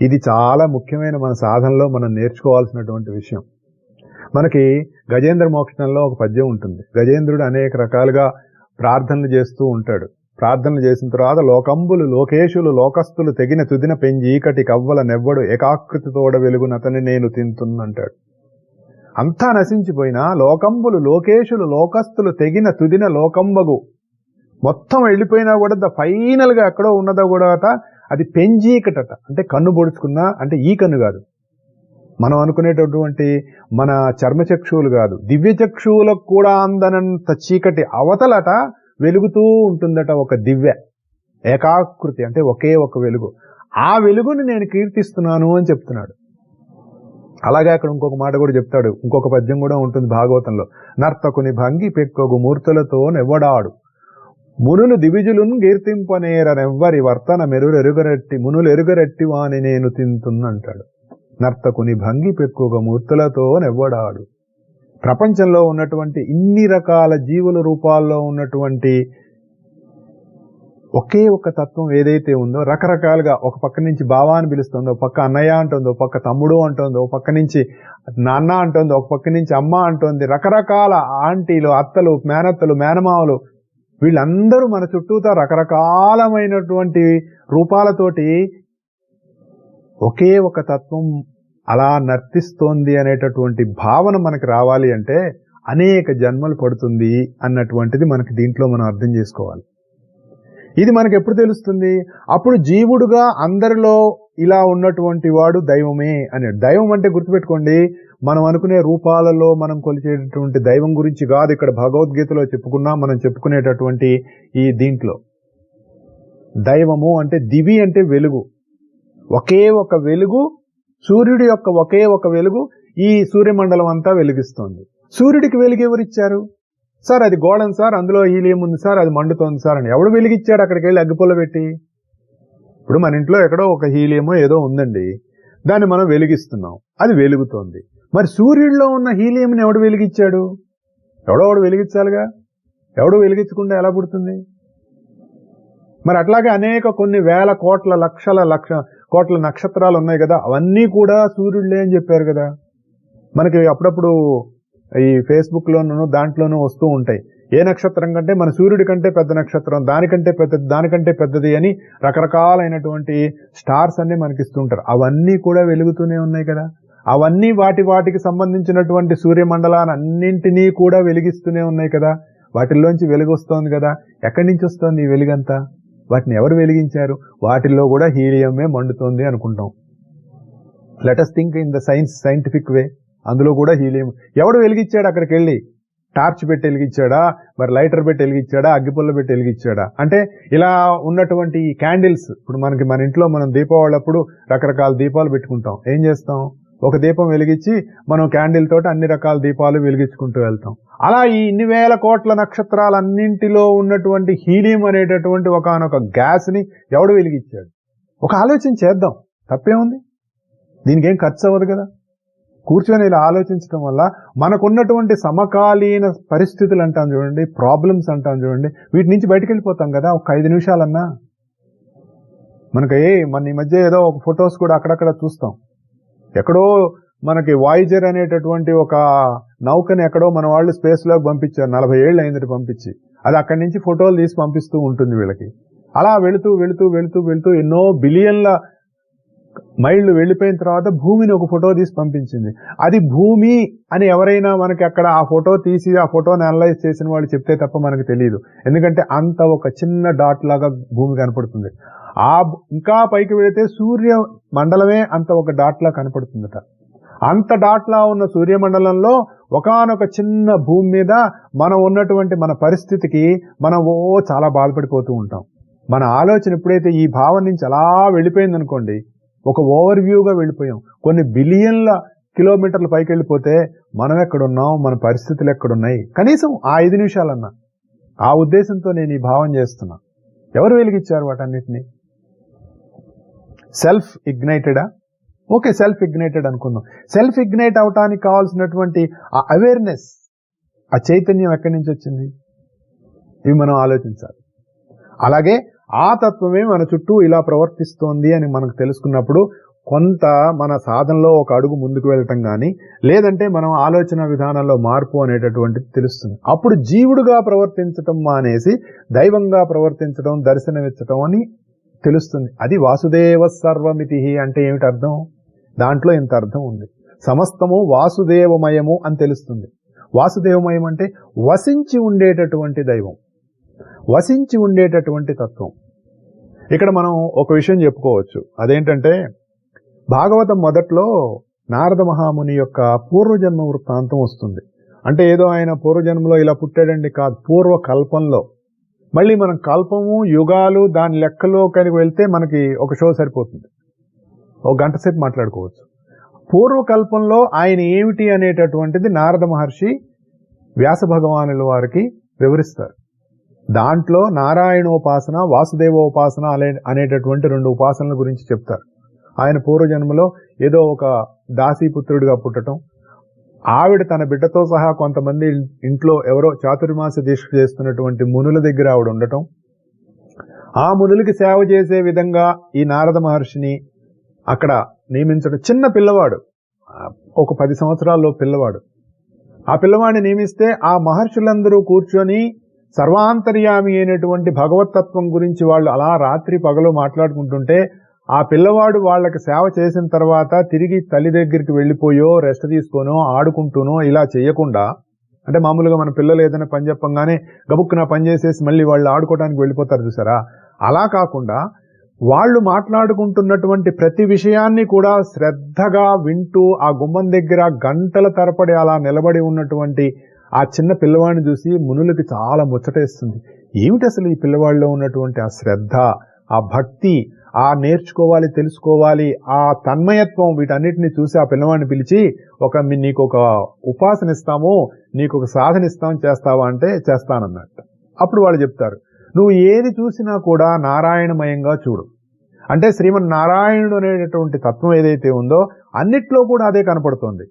ఇది చాలా ముఖ్యమైన మన సాధనలో మనం నేర్చుకోవాల్సినటువంటి విషయం. మనకి గజేంద్ర మోక్షంలో ఒక పద్యం ఉంటుంది. గజేంద్రుడు అనేక రకాలుగా ప్రార్థనలు చేస్తూ ఉంటాడు. ప్రార్థనలు చేసిన తర్వాత లోకంబులు లోకేశులు లోకస్తులు తెగిన తుదిన పెంజీకటి కవ్వల నెవ్వడు ఏకాకృతితోడ వెలుగునతని నేను తింటున్నంటాడు. అంతా నశించిపోయినా లోకంబులు లోకేశులు లోకస్తులు తెగిన తుదిన లోకంబగు, మొత్తం వెళ్ళిపోయినా కూడా ఫైనల్ గా ఎక్కడో ఉన్నదో కూడా అది పెంజీకటట, అంటే కన్ను పొడుచుకున్నా, అంటే ఈ కన్ను కాదు, మనం అనుకునేటటువంటి మన చర్మచక్షువులు కాదు, దివ్య చక్షువులకు కూడా అందనంత చీకటి అవతలట వెలుగుతూ ఉంటుందట ఒక దివ్య ఏకాకృతి, అంటే ఒకే ఒక వెలుగు. ఆ వెలుగుని నేను కీర్తిస్తున్నాను అని చెప్తున్నాడు. అలాగే అక్కడ ఇంకొక మాట కూడా చెప్తాడు, ఇంకొక పద్యం కూడా ఉంటుంది భాగవతంలో. నర్తకుని భంగి పెక్కొగు మూర్తులతో నెవ్వడాడు మునులు దివిజులున్ కీర్తింపనేరనెవ్వరి వర్తన మెరురెరుగరెట్టి మునులు ఎరుగరెట్టి వాని నేను తింటున్నంటాడు. నర్తకుని భంగి పెక్కువ మూర్తులతో నెవ్వడాడు. ప్రపంచంలో ఉన్నటువంటి ఇన్ని రకాల జీవుల రూపాల్లో ఉన్నటువంటి ఒకే ఒక తత్వం ఏదైతే ఉందో, రకరకాలుగా ఒక పక్క నుంచి బావ అని పిలుస్తుందో, ఒక పక్క అన్నయ్య అంటుందో, ఒక పక్క తమ్ముడు అంటుందో, ఒక పక్క నుంచి నాన్న అంటుందో, ఒక పక్క నుంచి అమ్మ అంటుంది, రకరకాల ఆంటీలు, అత్తలు, మేనత్తలు, మేనమావలు, వీళ్ళందరూ మన చుట్టూతా రకరకాలమైనటువంటి రూపాలతోటి ఒకే ఒక తత్వం అలా నర్తిస్తోంది అనేటటువంటి భావన మనకు రావాలి అంటే అనేక జన్మలు పడుతుంది అన్నటువంటిది మనకి దీంట్లో మనం అర్థం చేసుకోవాలి. ఇది మనకు ఎప్పుడు తెలుస్తుంది? అప్పుడు జీవుడుగా అందరిలో ఇలా ఉన్నటువంటి వాడు దైవమే అని. దైవం అంటే గుర్తుపెట్టుకోండి, మనం అనుకునే రూపాలలో మనం కొలిచేటటువంటి దైవం గురించి కాదు ఇక్కడ భగవద్గీతలో చెప్పుకున్నా మనం చెప్పుకునేటటువంటి ఈ దీంట్లో. దైవము అంటే దివి అంటే వెలుగు, ఒకే ఒక వెలుగు, సూర్యుడి యొక్క ఒకే ఒక వెలుగు ఈ సూర్యమండలం అంతా వెలిగిస్తోంది. సూర్యుడికి వెలుగు ఎవరిచ్చారు? సార్ అది గోళం సార్, అందులో హీలియం ఉంది సార్, అది మండుతోంది సార్ అని ఎవడు వెలిగిచ్చాడు? అక్కడికి వెళ్ళి అగ్గిపుల్ల పెట్టి. ఇప్పుడు మన ఇంట్లో ఎక్కడో ఒక హీలియమో ఏదో ఉందండి, దాన్ని మనం వెలిగిస్తున్నాం, అది వెలుగుతోంది. మరి సూర్యుడిలో ఉన్న హీలియంని ఎవడు వెలిగించాడు? ఎవడో వెలిగించాలిగా. ఎవడు వెలిగించకుండా ఎలా పుడుతుంది? మరి అట్లాగే అనేక కొన్ని వేల కోట్ల లక్ష కోట్ల నక్షత్రాలు ఉన్నాయి కదా, అవన్నీ కూడా సూర్యుడులే అని చెప్పారు కదా. మనకి అప్పుడప్పుడు ఈ ఫేస్బుక్ లోనూ దాంట్లోనూ వస్తూ ఉంటాయి, ఏ నక్షత్రం కంటే మన సూర్యుడి కంటే పెద్ద నక్షత్రం, దానికంటే పెద్దది అని రకరకాలైనటువంటి స్టార్స్ అన్ని మనకిస్తుంటారు. అవన్నీ కూడా వెలుగుతూనే ఉన్నాయి కదా. అవన్నీ వాటికి సంబంధించినటువంటి సూర్యమండలాన్ని అన్నింటినీ కూడా వెలిగిస్తూనే ఉన్నాయి కదా. వాటిల్లోంచి వెలుగు వస్తోంది కదా. ఎక్కడి నుంచి వస్తోంది ఈ వెలుగంతా? వాటిని ఎవరు వెలిగించారు? వాటిల్లో కూడా హీలియమే మండుతోంది అనుకుంటాం. Let us think in the scientific way. అందులో కూడా హీలియం. ఎవడు వెలిగించాడు? అక్కడికి వెళ్ళి టార్చ్ పెట్టి వెలిగించాడా, మరి లైటర్ పెట్టి వెలిగించాడా, అగ్గిపుల్ల పెట్టి వెలిగించాడా? అంటే ఇలా ఉన్నటువంటి ఈ క్యాండిల్స్, ఇప్పుడు మన ఇంట్లో మనం దీపావళి అప్పుడు రకరకాల దీపాలు పెట్టుకుంటాం. ఏం చేస్తాం? ఒక దీపం వెలిగించి మనం క్యాండిల్ తోటి అన్ని రకాల దీపాలు వెలిగించుకుంటూ వెళ్తాం. అలా ఈ ఇన్ని వేల కోట్ల నక్షత్రాలన్నింటిలో ఉన్నటువంటి హీలియం అనేటటువంటి ఒకనొక గ్యాస్ ని ఎవడు వెలిగించాడు? ఒక ఆలోచన చేద్దాం, తప్పేముంది? దీనికి ఏం ఖర్చు అవ్వదు కదా. కూర్చొని ఇలా ఆలోచించడం వల్ల మనకున్నటువంటి సమకాలీన పరిస్థితులు అంటాం చూడండి, ప్రాబ్లమ్స్ అంటాం చూడండి, వీటి నుంచి బయటకు వెళ్ళిపోతాం కదా. ఒక 5 నిమిషాలన్నా మనకి మన ఈ మధ్య ఏదో ఒక ఫొటోస్ కూడా అక్కడక్కడ చూస్తాం. ఎక్కడో మనకి వాయిజర్ అనేటటువంటి ఒక నౌకని ఎక్కడో మన వాళ్ళు స్పేస్ లోకి పంపించారు. 40 ఏళ్ళు అయింది పంపించి. అది అక్కడి నుంచి ఫోటోలు తీసి పంపిస్తూ ఉంటుంది వీళ్ళకి. అలా వెళుతూ వెళుతూ వెళుతూ వెళుతూ ఎన్నో బిలియన్ల మైళ్ళు వెళ్ళిపోయిన తర్వాత భూమిని ఒక ఫోటో తీసి పంపించింది. అది భూమి అని ఎవరైనా మనకి అక్కడ ఆ ఫోటో తీసి ఆ ఫోటోని అనలైజ్ చేసిన వాళ్ళు చెప్తే తప్ప మనకు తెలియదు. ఎందుకంటే అంత ఒక చిన్న డాట్ లాగా భూమి కనపడుతుంది. ఇంకా పైకి వెళితే సూర్య మండలమే అంత ఒక డాట్ లా కనపడుతుందట. అంత డాట్ లా ఉన్న సూర్యమండలంలో ఒకానొక చిన్న భూమి మీద మనం ఉన్నటువంటి మన పరిస్థితికి మనం చాలా బాధపడిపోతూ ఉంటాం. మన ఆలోచన ఎప్పుడైతే ఈ భావం నుంచి అలా వెళ్ళిపోయింది అనుకోండి, ఒక ఓవర్ వ్యూగా వెళ్ళిపోయాం, కొన్ని బిలియన్ల కిలోమీటర్ల పైకి వెళ్ళిపోతే మనం ఎక్కడున్నాం, మన పరిస్థితులు ఎక్కడున్నాయి, కనీసం ఆ 5 నిమిషాలన్నా. ఆ ఉద్దేశంతో నేను ఈ భావం చేస్తున్నా. ఎవరు వెలిగించారు వాటన్నిటిని? సెల్ఫ్ ఇగ్నైటెడా? ఓకే, సెల్ఫ్ ఇగ్నైటెడ్ అనుకుందాం. సెల్ఫ్ ఇగ్నైట్ అవటానికి కావాల్సినటువంటి ఆ అవేర్నెస్, ఆ చైతన్యం ఎక్కడి నుంచి వచ్చింది? ఇవి మనం ఆలోచించాలి. అలాగే ఆ తత్వమే మన చుట్టూ ఇలా ప్రవర్తిస్తోంది అని మనకు తెలుసుకున్నప్పుడు కొంత మన సాధనలో ఒక అడుగు ముందుకు వెళ్ళటం కానీ, లేదంటే మనం ఆలోచన విధానంలో మార్పు అనేటటువంటిది తెలుస్తుంది. అప్పుడు జీవుడుగా ప్రవర్తించటం మానేసి దైవంగా ప్రవర్తించడం, దర్శనమిచ్చటం అని తెలుస్తుంది. అది వాసుదేవ సర్వమితి అంటే ఏమిటి అర్థం? దాంట్లో ఇంత అర్థం ఉంది. సమస్తము వాసుదేవమయము అని తెలుస్తుంది. వాసుదేవమయం అంటే వసించి ఉండేటటువంటి దైవం, వసించి ఉండేటటువంటి తత్వం. ఇక్కడ మనం ఒక విషయం చెప్పుకోవచ్చు. అదేంటంటే, భాగవతం మొదట్లో నారద మహాముని యొక్క పూర్వజన్మ వృత్తాంతం వస్తుంది. అంటే ఏదో ఆయన పూర్వజన్మలో ఇలా పుట్టాడండి కాదు, పూర్వ కల్పంలో. మళ్ళీ మనం కల్పము, యుగాలు, దాని లెక్కలో కనుక వెళ్తే మనకి ఒక షో సరిపోతుంది, ఒక గంట సేపు మాట్లాడుకోవచ్చు. పూర్వకల్పంలో ఆయన ఏమిటి అనేటటువంటిది నారద మహర్షి వ్యాస భగవానుల వారికి వివరిస్తారు. దాంట్లో నారాయణోపాసన, వాసుదేవోపాసన అనేటటువంటి 2 ఉపాసనల గురించి చెప్తారు. ఆయన పూర్వజన్మలో ఏదో ఒక దాసీపుత్రుడిగా పుట్టడం, ఆవిడ తన బిడ్డతో సహా కొంతమంది ఇంట్లో ఎవరో చాతుర్మాస దీక్ష చేస్తున్నటువంటి మునుల దగ్గర ఆవిడ ఉండటం, ఆ మునులకి సేవ చేసే విధంగా ఈ నారద మహర్షిని అక్కడ నియమించడం. చిన్న పిల్లవాడు, ఒక 10 సంవత్సరాల్లో పిల్లవాడు. ఆ పిల్లవాడిని నియమిస్తే ఆ మహర్షులందరూ కూర్చొని సర్వాంతర్యామి అయినటువంటి భగవతత్వం గురించి వాళ్ళు అలా రాత్రి పగలు మాట్లాడుకుంటుంటే ఆ పిల్లవాడు వాళ్ళకి సేవ చేసిన తర్వాత తిరిగి తల్లి దగ్గరికి వెళ్ళిపోయో రెస్ట్ తీసుకోనో ఆడుకుంటూనో ఇలా చేయకుండా, అంటే మామూలుగా మన పిల్లలు ఏదైనా పని చెప్పంగానే గబుక్కున పని చేసేసి మళ్ళీ వాళ్ళు ఆడుకోవడానికి వెళ్ళిపోతారు చూసారా, అలా కాకుండా వాళ్ళు మాట్లాడుకుంటున్నటువంటి ప్రతి విషయాన్ని కూడా శ్రద్ధగా వింటూ ఆ గుమ్మం దగ్గర గంటల తరబడి అలా నిలబడి ఉన్నటువంటి ఆ చిన్న పిల్లవాడిని చూసి మునులకి చాలా ముచ్చటేస్తుంది. ఏమిటి అసలు ఈ పిల్లవాడిలో ఉన్నటువంటి ఆ శ్రద్ధ, ఆ భక్తి, ఆ నేర్చుకోవాలి, తెలుసుకోవాలి, ఆ తన్మయత్వం, వీటన్నిటిని చూసి ఆ పిల్లవాడిని పిలిచి నీకు ఒక ఉపాసన ఇస్తాము, నీకు ఒక సాధన ఇస్తాము, చేస్తావా అంటే చేస్తానన్నట్టు. అప్పుడు వాళ్ళు చెప్తారు, నువ్వు ఏది చూసినా కూడా నారాయణమయంగా చూడు. అంటే శ్రీమన్నారాయణుడు అనేటటువంటి తత్వం ఏదైతే ఉందో అన్నిట్లో కూడా అదే కనపడుతోంది,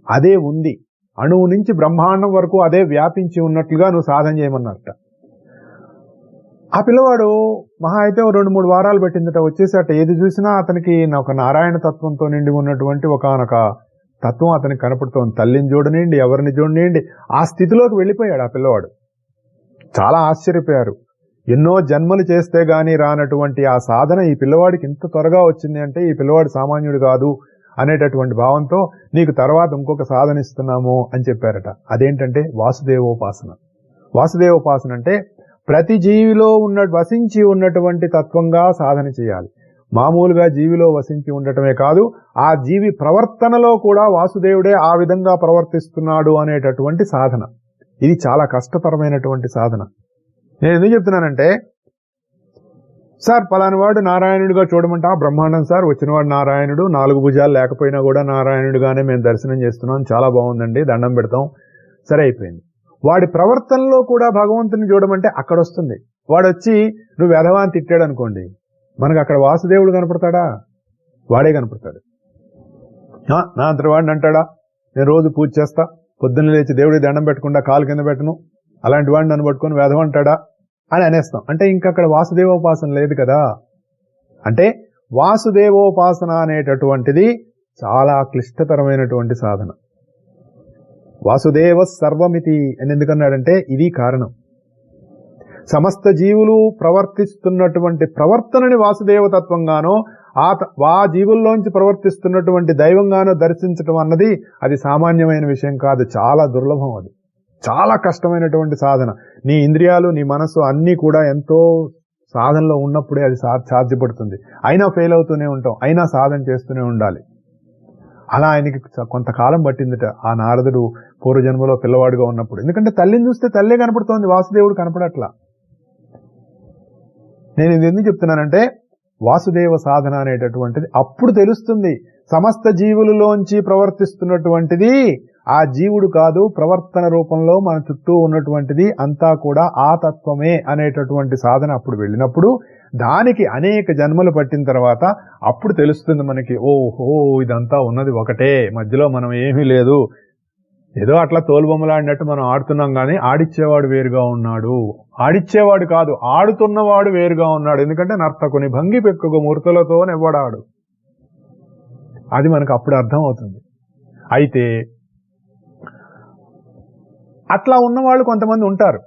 అదే ఉంది. అణువు నుంచి బ్రహ్మాండం వరకు అదే వ్యాపించి ఉన్నట్లుగా నువ్వు సాధన చేయమన్నట్ట. ఆ పిల్లవాడు మహా అయితే 2-3 వారాలు పెట్టిందట, వచ్చేసట ఏది చూసినా అతనికి ఒక నారాయణ తత్వంతో నిండి ఉన్నటువంటి ఒకనొక తత్వం అతనికి కనపడుతోంది. తల్లిని చూడనిండి, ఎవరిని చూడనిండి, ఆ స్థితిలోకి వెళ్ళిపోయాడు ఆ పిల్లవాడు. చాలా ఆశ్చర్యపోయారు. ఎన్నో జన్మలు చేస్తే గాని రానటువంటి ఆ సాధన ఈ పిల్లవాడికి ఇంత త్వరగా వచ్చింది అంటే ఈ పిల్లవాడు సామాన్యుడు కాదు అనేటటువంటి భావంతో నీకు తర్వాత ఇంకొక సాధన ఇస్తున్నాము అని చెప్పారట. అదేంటంటే వాసుదేవోపాసన. వాసుదేవోపాసన అంటే ప్రతి జీవిలో వసించి ఉన్నటువంటి తత్వంగా సాధన చేయాలి. మామూలుగా జీవిలో వసించి ఉండటమే కాదు, ఆ జీవి ప్రవర్తనలో కూడా వాసుదేవుడే ఆ విధంగా ప్రవర్తిస్తున్నాడు అనేటటువంటి సాధన. ఇది చాలా కష్టతరమైనటువంటి సాధన. నేను ఎందుకు చెప్తున్నానంటే, సార్ పలాని వాడు నారాయణుడిగా చూడమంటా, బ్రహ్మాండం సార్, వచ్చినవాడు నారాయణుడు, 4 భుజాలు లేకపోయినా కూడా నారాయణుడిగానే మేము దర్శనం చేస్తున్నాం, చాలా బాగుందండి, దండం పెడతాం, సరే అయిపోయింది. వాడి ప్రవర్తనలో కూడా భగవంతుని చూడమంటే అక్కడ వస్తుంది. వాడు వచ్చి నువ్వు వెధవాన్ని తిట్టాడు అనుకోండి, మనకు అక్కడ వాసుదేవుడు కనపడతాడా? వాడే కనపడతాడు. నా అంతటి వాడిని అంటాడా, నేను రోజు పూజ చేస్తా, పొద్దున్న లేచి దేవుడికి దండం పెట్టకుండా కాలు కింద పెట్టను, అలాంటి వాడిని నన్ను పట్టుకొని వెధవంటాడా అని అనేస్తాం. అంటే ఇంకక్కడ వాసుదేవోపాసన లేదు కదా. అంటే వాసుదేవోపాసన అనేటటువంటిది చాలా క్లిష్టతరమైనటువంటి సాధన. వాసుదేవ సర్వమితి అని ఎందుకన్నాడంటే ఇది కారణం. సమస్త జీవులు ప్రవర్తిస్తున్నటువంటి ప్రవర్తనని వాసుదేవతత్వంగానో ఆ జీవుల్లోంచి ప్రవర్తిస్తున్నటువంటి దైవంగానో దర్శించటం అన్నది అది సామాన్యమైన విషయం కాదు, చాలా దుర్లభం. అది చాలా కష్టమైనటువంటి సాధన. నీ ఇంద్రియాలు, నీ మనసు అన్నీ కూడా ఎంతో సాధనలో ఉన్నప్పుడే అది సాధ్యపడుతుంది. అయినా ఫెయిల్ అవుతూనే ఉంటాం, అయినా సాధన చేస్తూనే ఉండాలి. అలా ఆయనకి కొంతకాలం పట్టిందట ఆ నారదుడు పూర్వజన్మలో పిల్లవాడుగా ఉన్నప్పుడు. ఎందుకంటే తల్లిని చూస్తే తల్లే కనపడుతోంది, వాసుదేవుడు కనపడట్లా. నేను ఇది ఎందుకు చెప్తున్నానంటే, వాసుదేవ సాధన అనేటటువంటిది అప్పుడు తెలుస్తుంది. సమస్త జీవులలోంచి ప్రవర్తిస్తున్నటువంటిది ఆ జీవుడు కాదు, ప్రవర్తన రూపంలో మన చుట్టూ ఉన్నటువంటిది అంతా కూడా ఆ తత్వమే అనేటటువంటి సాధన అప్పుడు వెళ్ళినప్పుడు, దానికి అనేక జన్మలు పట్టిన తర్వాత అప్పుడు తెలుస్తుంది మనకి, ఓహో ఇదంతా ఉన్నది ఒకటే, మధ్యలో మనం ఏమీ లేదు, ఏదో అట్లా తోలుబొమ్మలాడినట్టు మనం ఆడుతున్నాం కానీ ఆడిచ్చేవాడు వేరుగా ఉన్నాడు. ఆడిచ్చేవాడు కాదు, ఆడుతున్నవాడు వేరుగా ఉన్నాడు. ఎందుకంటే నర్తకుని భంగి పెక్కుగు మూర్తులతో నెవ్వడాడు. అది మనకు అప్పుడు అర్థం అవుతుంది. అయితే అట్లా ఉన్నవాళ్ళు కొంతమంది ఉంటారు.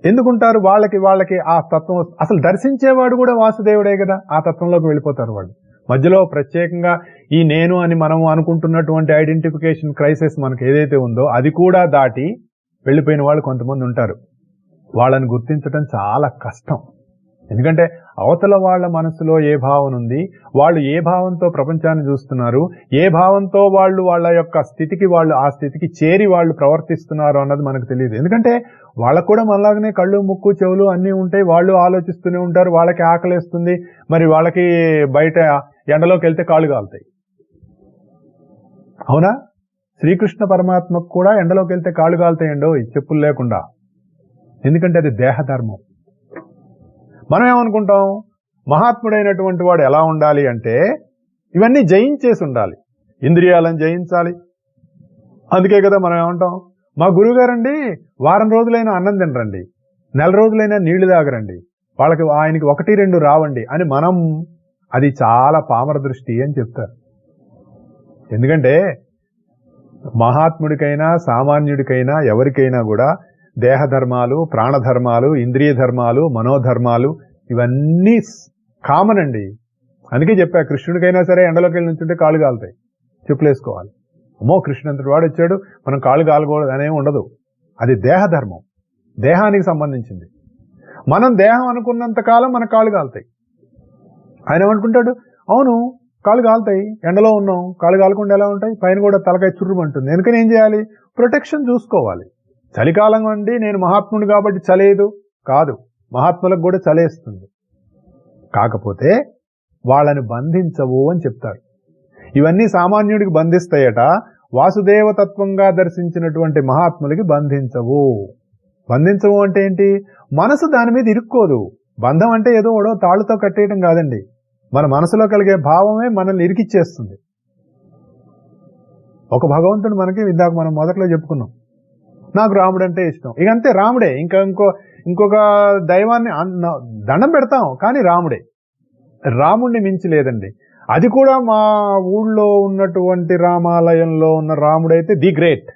ఎందుకుంటారు? వాళ్ళకి ఆ తత్వం అసలు దర్శించేవాడు కూడా వాసుదేవుడే కదా, ఆ తత్వంలోకి వెళ్ళిపోతారు వాళ్ళు. మధ్యలో ప్రత్యేకంగా ఈ నేను అని మనం అనుకుంటున్నటువంటి ఐడెంటిఫికేషన్ క్రైసిస్ మనకు ఏదైతే ఉందో అది కూడా దాటి వెళ్ళిపోయిన వాళ్ళు కొంతమంది ఉంటారు. వాళ్ళని గుర్తించడం చాలా కష్టం. ఎందుకంటే అవతల వాళ్ళ మనసులో ఏ భావన ఉంది, వాళ్ళు ఏ భావంతో ప్రపంచాన్ని చూస్తున్నారు, ఏ భావంతో వాళ్ళు వాళ్ళ యొక్క స్థితికి వాళ్ళు ఆ స్థితికి చేరి వాళ్ళు ప్రవర్తిస్తున్నారు అన్నది మనకు తెలియదు. ఎందుకంటే వాళ్ళకు కూడా మనలాగానే కళ్ళు, ముక్కు, చెవులు అన్నీ ఉంటాయి. వాళ్ళు ఆలోచిస్తూనే ఉంటారు. వాళ్ళకి ఆకలేస్తుంది, మరి వాళ్ళకి బయట ఎండలోకి వెళ్తే కాళ్ళు కాలుతాయి. అవునా? శ్రీకృష్ణ పరమాత్మకు కూడా ఎండలోకి వెళ్తే కాళ్ళు కాలుతాయండో చెప్పులు లేకుండా. ఎందుకంటే అది దేహధర్మం. మనం ఏమనుకుంటాం, మహాత్ముడైనటువంటి వాడు ఎలా ఉండాలి అంటే ఇవన్నీ జయించేసి ఉండాలి, ఇంద్రియాలను జయించాలి. అందుకే కదా మనం ఏమంటాం, మా గురువుగారండి వారం రోజులైనా అన్నం తినరండి, నెల రోజులైనా నీళ్లు తాగరండి, ఆయనకి 1-2 రావండి అని మనం, అది చాలా పామర దృష్టి అని చెప్తారు. ఎందుకంటే మహాత్ముడికైనా సామాన్యుడికైనా ఎవరికైనా కూడా దేహధర్మాలు, ప్రాణధర్మాలు, ఇంద్రియ ధర్మాలు, మనోధర్మాలు ఇవన్నీ కామన్ అండి. అందుకే చెప్పా, కృష్ణుడికైనా సరే ఎండలోకి వెళ్ళి నుంచుంటే కాళ్ళు కాలుతాయి, చెప్పులు వేసుకోవాలి. అమ్మో కృష్ణుడంతటి వాడు వచ్చాడు మనం కాళ్ళు కాలకూడదు అనేమి ఉండదు. అది దేహధర్మం, దేహానికి సంబంధించింది. మనం దేహం అనుకున్నంత కాలం మన కాళ్ళు కాలుతాయి. ఆయన ఏమనుకుంటాడు, అవును కాళ్ళు కాలుతాయి, ఎండలో ఉన్నాం, కాళ్ళు కాలకుండా ఎలా ఉంటాయి, పైన కూడా తలకాయ చుర్రుమంటుంది. ఎందుకని ఏం చేయాలి, ప్రొటెక్షన్ చూసుకోవాలి. చలికాలం అండి నేను మహాత్ముడు కాబట్టి చలేదు కాదు, మహాత్ములకు కూడా చలేస్తుంది. కాకపోతే వాళ్ళని బంధించవు అని చెప్తారు. ఇవన్నీ సామాన్యుడికి బంధిస్తాయట, వాసుదేవతత్వంగా దర్శించినటువంటి మహాత్ములకి బంధించవు. బంధించవు అంటే ఏంటి, మనసు దాని మీద ఇరుక్కోదు. బంధం అంటే ఏదో ఓడో తాళ్ళతో కట్టేయడం కాదండి, మన మనసులో కలిగే భావమే మనల్ని ఇరికిచ్చేస్తుంది. ఒక భగవంతుడు మనకి ఇందాక మనం మొదట్లో చెప్పుకున్నాం, నాకు రాముడు అంటే ఇష్టం, ఇక అంతే రాముడే, ఇంకొక దైవాన్ని దండం పెడతాం కానీ రాముడే, రాముడిని మించి లేదండి. అది కూడా మా ఊళ్ళో ఉన్నటువంటి రామాలయంలో ఉన్న రాముడైతే ది గ్రేట్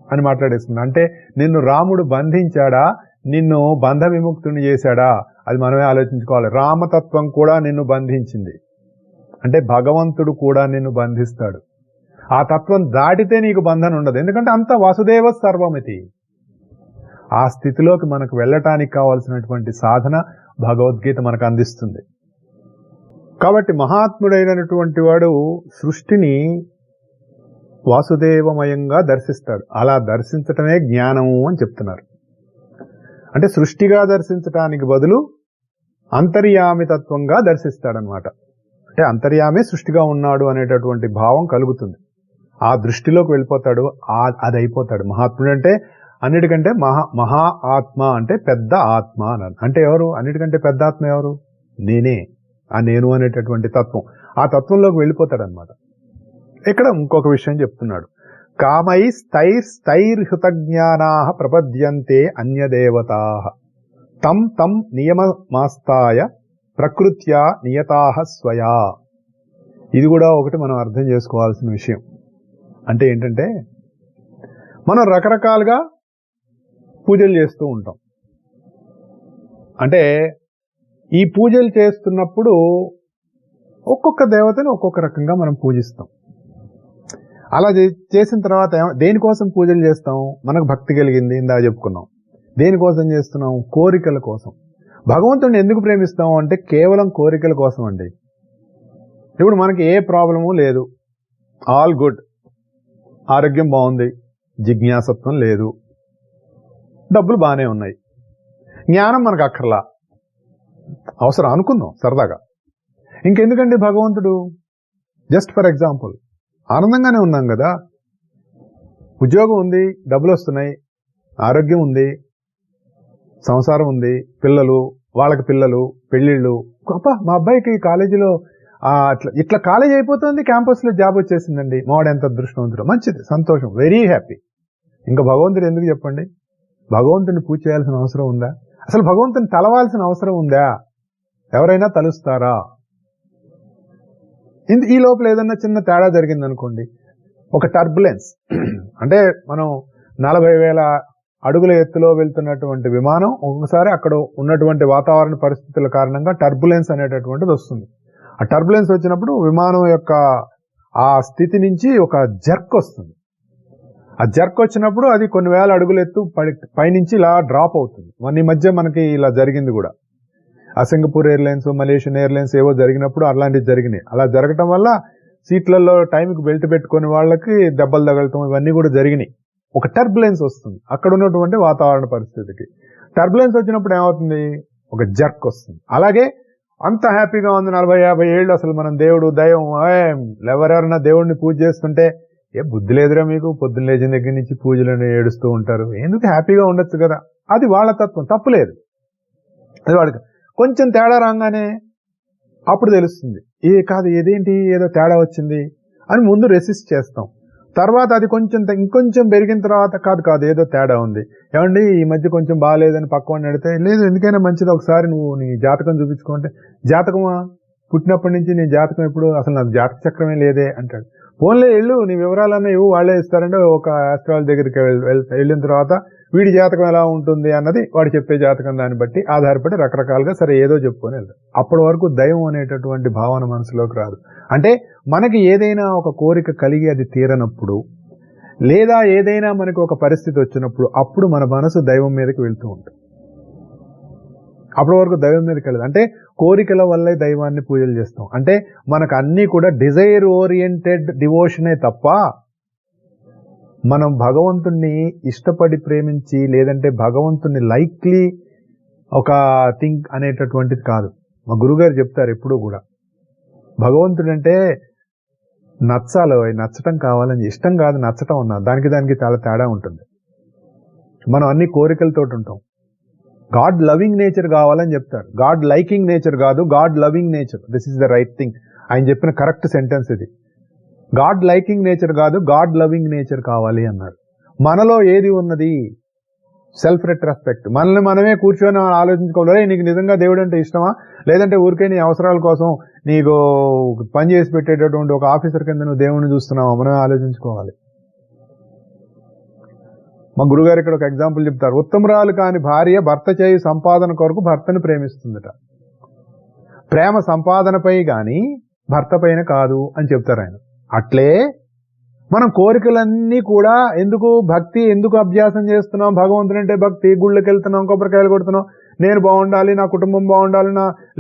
అని మాట్లాడేస్తుంది. అంటే నిన్ను రాముడు బంధించాడా, నిన్ను బంధ విముక్తుని చేశాడా, అది మనమే ఆలోచించుకోవాలి. రామతత్వం కూడా నిన్ను బంధించింది అంటే భగవంతుడు కూడా నిన్ను బంధిస్తాడు. ఆ తత్వం దాటితే నీకు బంధన ఉండదు, ఎందుకంటే అంత వాసుదేవ సర్వమితి. ఆ స్థితిలోకి మనకు వెళ్ళటానికి కావాల్సినటువంటి సాధన భగవద్గీత మనకు అందిస్తుంది. కాబట్టి మహాత్ముడైనటువంటి వాడు సృష్టిని వాసుదేవమయంగా దర్శిస్తాడు. అలా దర్శించటమే జ్ఞానము అని చెప్తున్నారు. అంటే సృష్టిగా దర్శించటానికి బదులు అంతర్యామి తత్వంగా దర్శిస్తాడనమాట. అంటే అంతర్యామే సృష్టిగా ఉన్నాడు అనేటటువంటి భావం కలుగుతుంది. ఆ దృష్టిలోకి వెళ్ళిపోతాడు, అది అయిపోతాడు. మహాత్ముడు అంటే అన్నిటికంటే మహా ఆత్మ అంటే పెద్ద ఆత్మ అన్నాడు. అంటే ఎవరు అన్నిటికంటే పెద్ద ఆత్మ ఎవరు, నేనే, ఆ నేను అనేటటువంటి తత్వం. ఆ తత్వంలోకి వెళ్ళిపోతాడనమాట. ఇక్కడ ఇంకొక విషయం చెప్తున్నాడు, కామై స్థైర్హృతజ్ఞానా ప్రపద్యంతే అన్యదేవతా తం తం నియమమాస్తాయ ప్రకృత్యా నియతాః స్వయా. ఇది కూడా ఒకటి మనం అర్థం చేసుకోవాల్సిన విషయం. అంటే ఏంటంటే మనం రకరకాలుగా పూజలు చేస్తూ ఉంటాం. అంటే ఈ పూజలు చేస్తున్నప్పుడు ఒక్కొక్క దేవతని ఒక్కొక్క రకంగా మనం పూజిస్తాం. అలా చేసిన తర్వాత దేనికోసం పూజలు చేస్తాం, మనకు భక్తి కలిగింది, ఇందా చెప్పుకున్నాం. దేనికోసం చేస్తున్నాం, కోరికల కోసం. భగవంతుడిని ఎందుకు ప్రేమిస్తాం అంటే కేవలం కోరికల కోసం అండి. ఇప్పుడు మనకి ఏ ప్రాబ్లము లేదు, ఆల్ గుడ్, ఆరోగ్యం బాగుంది, జిజ్ఞాసత్వం లేదు, డబ్బులు బాగానే ఉన్నాయి, జ్ఞానం మనకు అక్కర్లా, అవసరం అనుకుందాం సరదాగా. ఇంకెందుకండి భగవంతుడు, జస్ట్ ఫర్ ఎగ్జాంపుల్ ఆనందంగానే ఉన్నాం కదా, ఉద్యోగం ఉంది, డబ్బులు వస్తున్నాయి, ఆరోగ్యం ఉంది, సంసారం ఉంది, పిల్లలు, వాళ్ళకి పిల్లలు, పెళ్లిళ్ళు, మా అబ్బాయికి కాలేజీలో ఇట్లా కాలేజ్ అయిపోతుంది, క్యాంపస్లో జాబ్ వచ్చేసిందండి, మావాడు ఎంత అదృష్టవంతుడు, మంచిది, సంతోషం, వెరీ హ్యాపీ. ఇంకా భగవంతుడు ఎందుకు చెప్పండి, భగవంతుని పూజ చేయాల్సిన అవసరం ఉందా, అసలు భగవంతుని తలవాల్సిన అవసరం ఉందా, ఎవరైనా తలుస్తారా? ఈ లోపల ఏదన్నా చిన్న తేడా జరిగింది అనుకోండి, ఒక టర్బులెన్స్, అంటే మనం 40,000 అడుగుల ఎత్తులో వెళ్తున్నటువంటి విమానం ఒక్కొక్కసారి అక్కడ ఉన్నటువంటి వాతావరణ పరిస్థితుల కారణంగా టర్బులెన్స్ అనేటటువంటిది వస్తుంది. ఆ టర్బులెన్స్ వచ్చినప్పుడు విమానం యొక్క ఆ స్థితి నుంచి ఒక జర్క్ వస్తుంది. ఆ జర్క్ వచ్చినప్పుడు అది కొన్ని వేల అడుగుల ఎత్తు పైనుంచి ఇలా డ్రాప్ అవుతుంది. ఈ మధ్య మనకి ఇలా జరిగింది కూడా, ఆ సింగపూర్ ఎయిర్లైన్స్, మలేషియన్ ఎయిర్లైన్స్ ఏవో జరిగినప్పుడు అలాంటివి జరిగినాయి. అలా జరగటం వల్ల సీట్లలో టైంకి బెల్ట్ పెట్టుకునే వాళ్ళకి దెబ్బలు తగలటం ఇవన్నీ కూడా జరిగినాయి. ఒక టర్బులెన్స్ వస్తుంది అక్కడ ఉన్నటువంటి వాతావరణ పరిస్థితికి. టర్బులెన్స్ వచ్చినప్పుడు ఏమవుతుంది, ఒక జర్క్ వస్తుంది. అలాగే అంత హ్యాపీగా ఉంది 40-50 ఏళ్ళు, అసలు మనం దేవుడు దైవం ఎవరెవరైనా దేవుడిని పూజ చేస్తుంటే బుద్ధి లేదురా మీకు, పొద్దున్న లేచిన దగ్గర నుంచి పూజలను ఏడుస్తూ ఉంటారు, ఎందుకు హ్యాపీగా ఉండొచ్చు కదా, అది వాళ్ళ తత్వం, తప్పులేదు. అది వాడికి కొంచెం తేడా రాగానే అప్పుడు తెలుస్తుంది, కాదు ఇదేంటి ఏదో తేడా వచ్చింది అని ముందు రెసిస్ట్ చేస్తాం. తర్వాత అది ఇంకొంచెం పెరిగిన తర్వాత కాదు ఏదో తేడా ఉంది, ఏమండి ఈ మధ్య కొంచెం బాగాలేదని పక్కవాడిని అడిగితే, లేదు ఎందుకైనా మంచిది ఒకసారి నువ్వు నీ జాతకం చూపించుకుంటే, జాతకమా పుట్టినప్పటి నుంచి నీ జాతకం ఎప్పుడు, అసలు నాకు జాతక చక్రమే లేదే అంటాడు. ఫోన్లో వెళ్ళు, నీ వివరాలన్నా ఇవ్వు, వాళ్ళే ఇస్తారంటే ఒక ఆస్ట్రాలజీ దగ్గరికి వెళ్ళిన తర్వాత వీడి జాతకం ఎలా ఉంటుంది అన్నది వాడు చెప్పే జాతకం దాన్ని బట్టి ఆధారపడి రకరకాలుగా సరే ఏదో చెప్పుకొని వెళ్తారు. అప్పటి వరకు దైవం అనేటటువంటి భావన మనసులోకి రాదు. అంటే మనకి ఏదైనా ఒక కోరిక కలిగి అది తీరనప్పుడు, లేదా ఏదైనా మనకు ఒక పరిస్థితి వచ్చినప్పుడు అప్పుడు మన మనసు దైవం మీదకి వెళ్తూ ఉంటుంది. అప్పటి వరకు దైవం మీదకి వెళ్ళదు. అంటే కోరికల వల్లే దైవాన్ని పూజలు చేస్తాం. అంటే మనకు అన్నీ కూడా డిజైర్ ఓరియంటెడ్ డివోషనే తప్ప మనం భగవంతుణ్ణి ఇష్టపడి ప్రేమించి లేదంటే భగవంతుణ్ణి లైక్లీ ఒక థింక్ అనేటటువంటిది కాదు. మా గురుగారు చెప్తారు ఎప్పుడూ కూడా, భగవంతుడంటే నచ్చాలి, నచ్చటం కావాలని, ఇష్టం కాదు నచ్చటం అన్నా. దానికి చాలా తేడా ఉంటుంది. మనం అన్ని కోరికలతో ఉంటాం. గాడ్ లవింగ్ నేచర్ కావాలని చెప్తారు. గాడ్ లైకింగ్ నేచర్ కాదు, God loving nature. This is the right thing. ఆయన చెప్పిన కరెక్ట్ సెంటెన్స్ ఇది. గాడ్ లైకింగ్ నేచర్ కాదు, గాడ్ లవింగ్ నేచర్ కావాలి అన్నాడు. మనలో ఏది ఉన్నది? Self retrospect. మనల్ని మనమే కూర్చొని ఆలోచించుకోవాలి, నీకు నిజంగా దేవుడు అంటే ఇష్టమా, లేదంటే ఊరికే నీ అవసరాల కోసం నీకు పని చేసి పెట్టేటటువంటి ఒక ఆఫీసర్ కింద నువ్వు దేవుడిని చూస్తున్నావా? మనమే ఆలోచించుకోవాలి. మా గురుగారు ఇక్కడ ఒక ఎగ్జాంపుల్ చెప్తారు. ఉత్తమరాలు కాని భార్య భర్త చేయి సంపాదన కొరకు భర్తను ప్రేమిస్తుందట. ప్రేమ సంపాదనపై గాని భర్త పైన కాదు అని చెప్తారు ఆయన. అట్లే మనం కోరికలన్నీ కూడా ఎందుకు భక్తి ఎందుకు అభ్యాసం చేస్తున్నాం? భగవంతుడు అంటే భక్తి, గుళ్ళకి వెళ్తున్నాం, కొబ్బరికాయలు కొడుతున్నాం, నేను బాగుండాలి, నా కుటుంబం బాగుండాలి,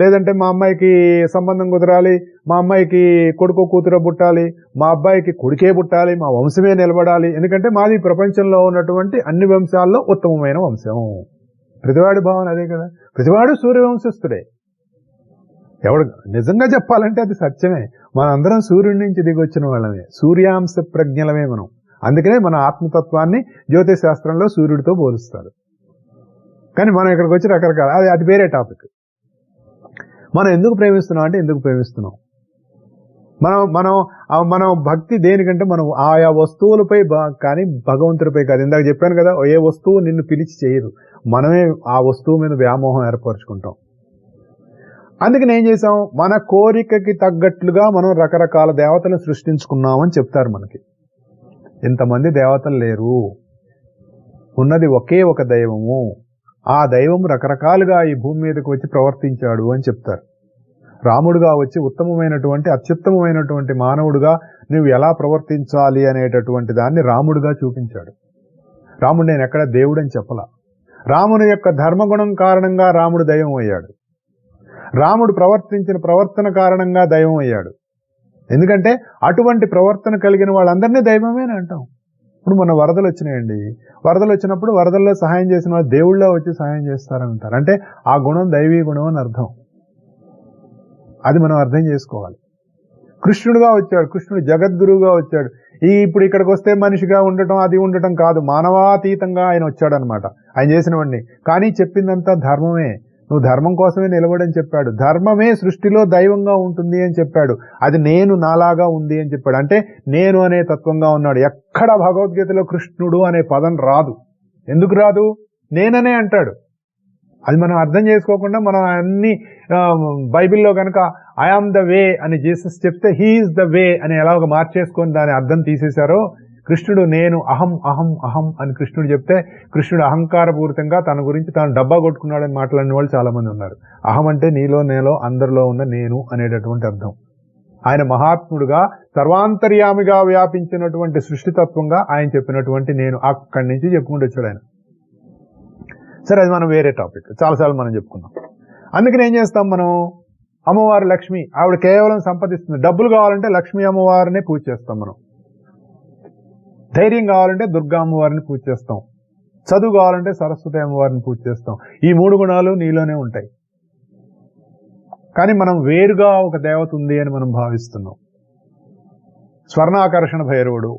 లేదంటే మా అమ్మాయికి సంబంధం కుదరాలి, మా అమ్మాయికి కొడుకు కూతురు పుట్టాలి, మా అబ్బాయికి కొడుకే పుట్టాలి, మా వంశమే నిలబడాలి. ఎందుకంటే మాది ప్రపంచంలో ఉన్నటువంటి అన్ని వంశాల్లో ఉత్తమమైన వంశం. ప్రతివాడి భావన అదే కదా. ప్రతివాడు సూర్యవంశస్థుడే. ఎవడు నిజంగా చెప్పాలంటే అది సత్యమే. మనందరం సూర్యుడి నుంచి దిగొచ్చిన వాళ్ళమే, సూర్యాంశ ప్రజ్ఞలమే మనం. అందుకనే మన ఆత్మతత్వాన్ని జ్యోతిష్ శాస్త్రంలో సూర్యుడితో పోలుస్తారు. కానీ మనం ఇక్కడికి వచ్చి రకరకాల అది వేరే టాపిక్. మనం ఎందుకు ప్రేమిస్తున్నాం అంటే ఎందుకు ప్రేమిస్తున్నాం? మనం భక్తి దేనికంటే మనం ఆయా వస్తువులపై కానీ భగవంతుడిపై కాదు. ఇందాక చెప్పాను కదా, ఏ వస్తువు నిన్ను పిలిచి చేయదు, మనమే ఆ వస్తువు మీద వ్యామోహం ఏర్పరచుకుంటాం. అందుకని ఏం చేసాం? మన కోరికకి తగ్గట్లుగా మనం రకరకాల దేవతలను సృష్టించుకున్నామని చెప్తారు మనకి. ఇంతమంది దేవతలు లేరు, ఉన్నది ఒకే ఒక దైవము. ఆ దైవం రకరకాలుగా ఈ భూమి మీదకి వచ్చి ప్రవర్తించాడు అని చెప్తారు. రాముడుగా వచ్చి ఉత్తమమైనటువంటి అత్యుత్తమమైనటువంటి మానవుడుగా నువ్వు ఎలా ప్రవర్తించాలి అనేటటువంటి దాన్ని రాముడుగా చూపించాడు. రాముడు నేను ఎక్కడ దేవుడు అని చెప్పలా. రాముని యొక్క ధర్మగుణం కారణంగా రాముడు దైవం అయ్యాడు. రాముడు ప్రవర్తించిన ప్రవర్తన కారణంగా దైవం అయ్యాడు. ఎందుకంటే అటువంటి ప్రవర్తన కలిగిన వాళ్ళందరినీ దైవమే అంటాం. ఇప్పుడు మన వరదలు వచ్చినాయండి, వరదలు వచ్చినప్పుడు వరదల్లో సహాయం చేసిన వాళ్ళు దేవుళ్ళ వచ్చి సహాయం చేస్తారని అంటారు. అంటే ఆ గుణం దైవీ గుణం అని అర్థం. అది మనం అర్థం చేసుకోవాలి. కృష్ణుడుగా వచ్చాడు, కృష్ణుడు జగద్గురువుగా వచ్చాడు. ఇప్పుడు ఇక్కడికి వస్తే మనిషిగా ఉండటం అది ఉండటం కాదు, మానవాతీతంగా ఆయన వచ్చాడు అనమాట. ఆయన చేసినవన్నీ. కానీ చెప్పిందంతా ధర్మమే. నువ్వు ధర్మం కోసమే నిలబడని చెప్పాడు. ధర్మమే సృష్టిలో దైవంగా ఉంటుంది అని చెప్పాడు. అది నేను నాలాగా ఉంది అని చెప్పాడు. అంటే నేను అనే తత్వంగా ఉన్నాడు. ఎక్కడ భగవద్గీతలో కృష్ణుడు అనే పదం రాదు. ఎందుకు రాదు? నేననే అంటాడు. అది మనం అర్థం చేసుకోకుండా మనం అన్ని బైబిల్లో కనుక ఐ ఆమ్ ద వే అని జీసస్ చెప్తే హీఈస్ ద వే అని ఎలాగ మార్చేసుకొని దాని అర్థం తీసేశారో, కృష్ణుడు నేను అహం అహం అహం అని కృష్ణుడు చెప్తే కృష్ణుడు అహంకారపూరితంగా తన గురించి తాను డబ్బా కొట్టుకున్నాడని మాట్లాడిన వాళ్ళు చాలా మంది ఉన్నారు. అహం అంటే నీలో నేలో అందరిలో ఉన్న నేను అనేటటువంటి అర్థం. ఆయన మహాత్ముడుగా సర్వాంతర్యామిగా వ్యాపించినటువంటి సృష్టితత్వంగా ఆయన చెప్పినటువంటి నేను అక్కడి నుంచి చెప్పుకుంటూ వచ్చాడు ఆయన. సరే, అది మనం వేరే టాపిక్, చాలాసార్లు మనం చెప్పుకున్నాం. అందుకని ఏం చేస్తాం మనం? అమ్మవారు లక్ష్మి, ఆవిడ కేవలం సంపదిస్తుంది. డబ్బులు కావాలంటే లక్ష్మీ అమ్మవారినే పూజ చేస్తాం మనం. ధైర్యం కావాలంటే దుర్గా అమ్మవారిని పూజ చేస్తాం. చదువు కావాలంటే సరస్వతి అమ్మవారిని పూజ చేస్తాం. ఈ 3 గుణాలు నీలోనే ఉంటాయి. కానీ మనం వేరుగా ఒక దేవత ఉంది అని మనం భావిస్తున్నాం. స్వర్ణాకర్షణ భైరవుడు.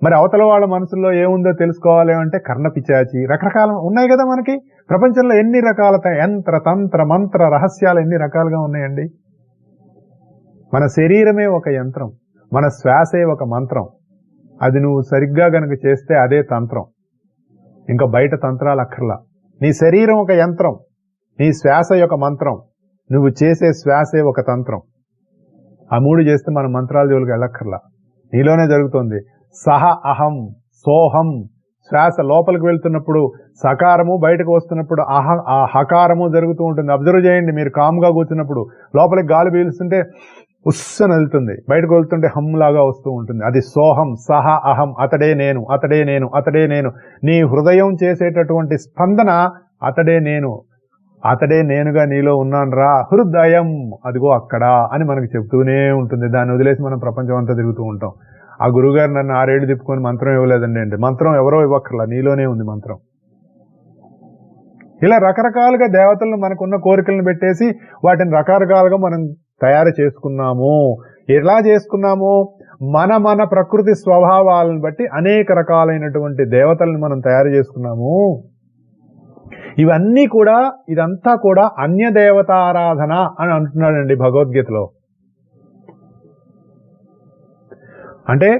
మరి అవతల వాళ్ళ మనసుల్లో ఏముందో తెలుసుకోవాలి అంటే కర్ణపిచాచి, రకరకాల ఉన్నాయి కదా మనకి. ప్రపంచంలో ఎన్ని రకాల యంత్ర తంత్ర మంత్ర రహస్యాలు ఎన్ని రకాలుగా ఉన్నాయండి. మన శరీరమే ఒక యంత్రం, మన శ్వాసే ఒక మంత్రం. అది నువ్వు సరిగ్గా గనక చేస్తే అదే తంత్రం, ఇంకా బయట తంత్రాలు అక్కర్లా. నీ శరీరం ఒక యంత్రం, నీ శ్వాస ఒక మంత్రం, నువ్వు చేసే శ్వాసే ఒక తంత్రం. ఆ 3 చేస్తే మన మంత్రాల జోలికి వెళ్ళక్కర్లా, నీలోనే జరుగుతుంది. సహ అహం సోహం శ్వాస లోపలికి వెళ్తున్నప్పుడు సకారము, బయటకు వస్తున్నప్పుడు ఆ హకారము జరుగుతూ ఉంటుంది. అబ్జర్వ్ చేయండి. మీరు కామ్గా కూర్చున్నప్పుడు లోపలికి గాలి పీలుస్తుంటే ఉస్సన వెళ్తుంది, బయటకు వెళ్తుంటే హమ్లాగా వస్తూ ఉంటుంది. అది సోహం, సహ, అహం, అతడే నేను, అతడే నేను, అతడే నేను. నీ హృదయం చేసేటటువంటి స్పందన అతడే నేను, అతడే నేనుగా నీలో ఉన్నాను రా హృదయం, అదిగో అక్కడ అని మనకు చెప్తూనే ఉంటుంది. దాన్ని వదిలేసి మనం ప్రపంచం అంతా తిరుగుతూ ఉంటాం. ఆ గురుగారు నన్ను 6 ఏళ్ళు తిప్పుకొని మంత్రం ఇవ్వలేదండి అంటే, మంత్రం ఎవరో ఇవ్వక్కర్లా, నీలోనే ఉంది మంత్రం. ఇలా రకరకాలుగా దేవతలను మనకున్న కోరికలను పెట్టేసి వాటిని రకరకాలుగా మనం తయారు చేసుకున్నాము. ఎలా చేసుకున్నాము? మన ప్రకృతి స్వభావాలను బట్టి అనేక రకాలైనటువంటి దేవతలను మనం తయారు చేసుకున్నాము. ఇవన్నీ కూడా, ఇదంతా కూడా అన్య దేవతారాధన అని అంటున్నాడండి భగవద్గీతలో. అంటే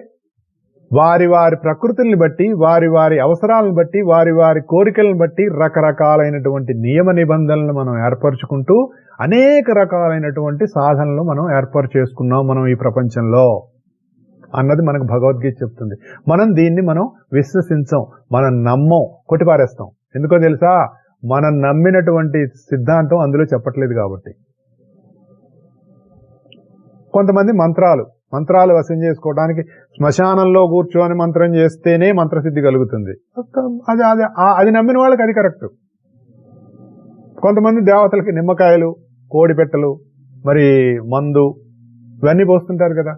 వారి వారి ప్రకృతుల్ని బట్టి, వారి వారి అవసరాలను బట్టి, వారి వారి కోరికలను బట్టి రకరకాలైనటువంటి నియమ నిబంధనలను మనం ఏర్పరచుకుంటూ అనేక రకాలైనటువంటి సాధనలు మనం ఏర్పాటు చేసుకున్నాం మనం ఈ ప్రపంచంలో అన్నది మనకు భగవద్గీత చెప్తుంది. మనం దీన్ని మనం విశ్వసించం, మనం నమ్మం, కొట్టిపారేస్తాం. ఎందుకో తెలుసా? మనం నమ్మినటువంటి సిద్ధాంతం అందులో చెప్పట్లేదు కాబట్టి. కొంతమంది మంత్రాలు వశం చేసుకోవడానికి శ్మశానంలో కూర్చొని మంత్రం చేస్తేనే మంత్రసిద్ధి కలుగుతుంది. అది నమ్మిన వాళ్ళకి అది కరెక్ట్. కొంతమంది దేవతలకి నిమ్మకాయలు, కోడి పెట్టలు, మరి మందు ఇవన్నీ పోస్తుంటారు కదా.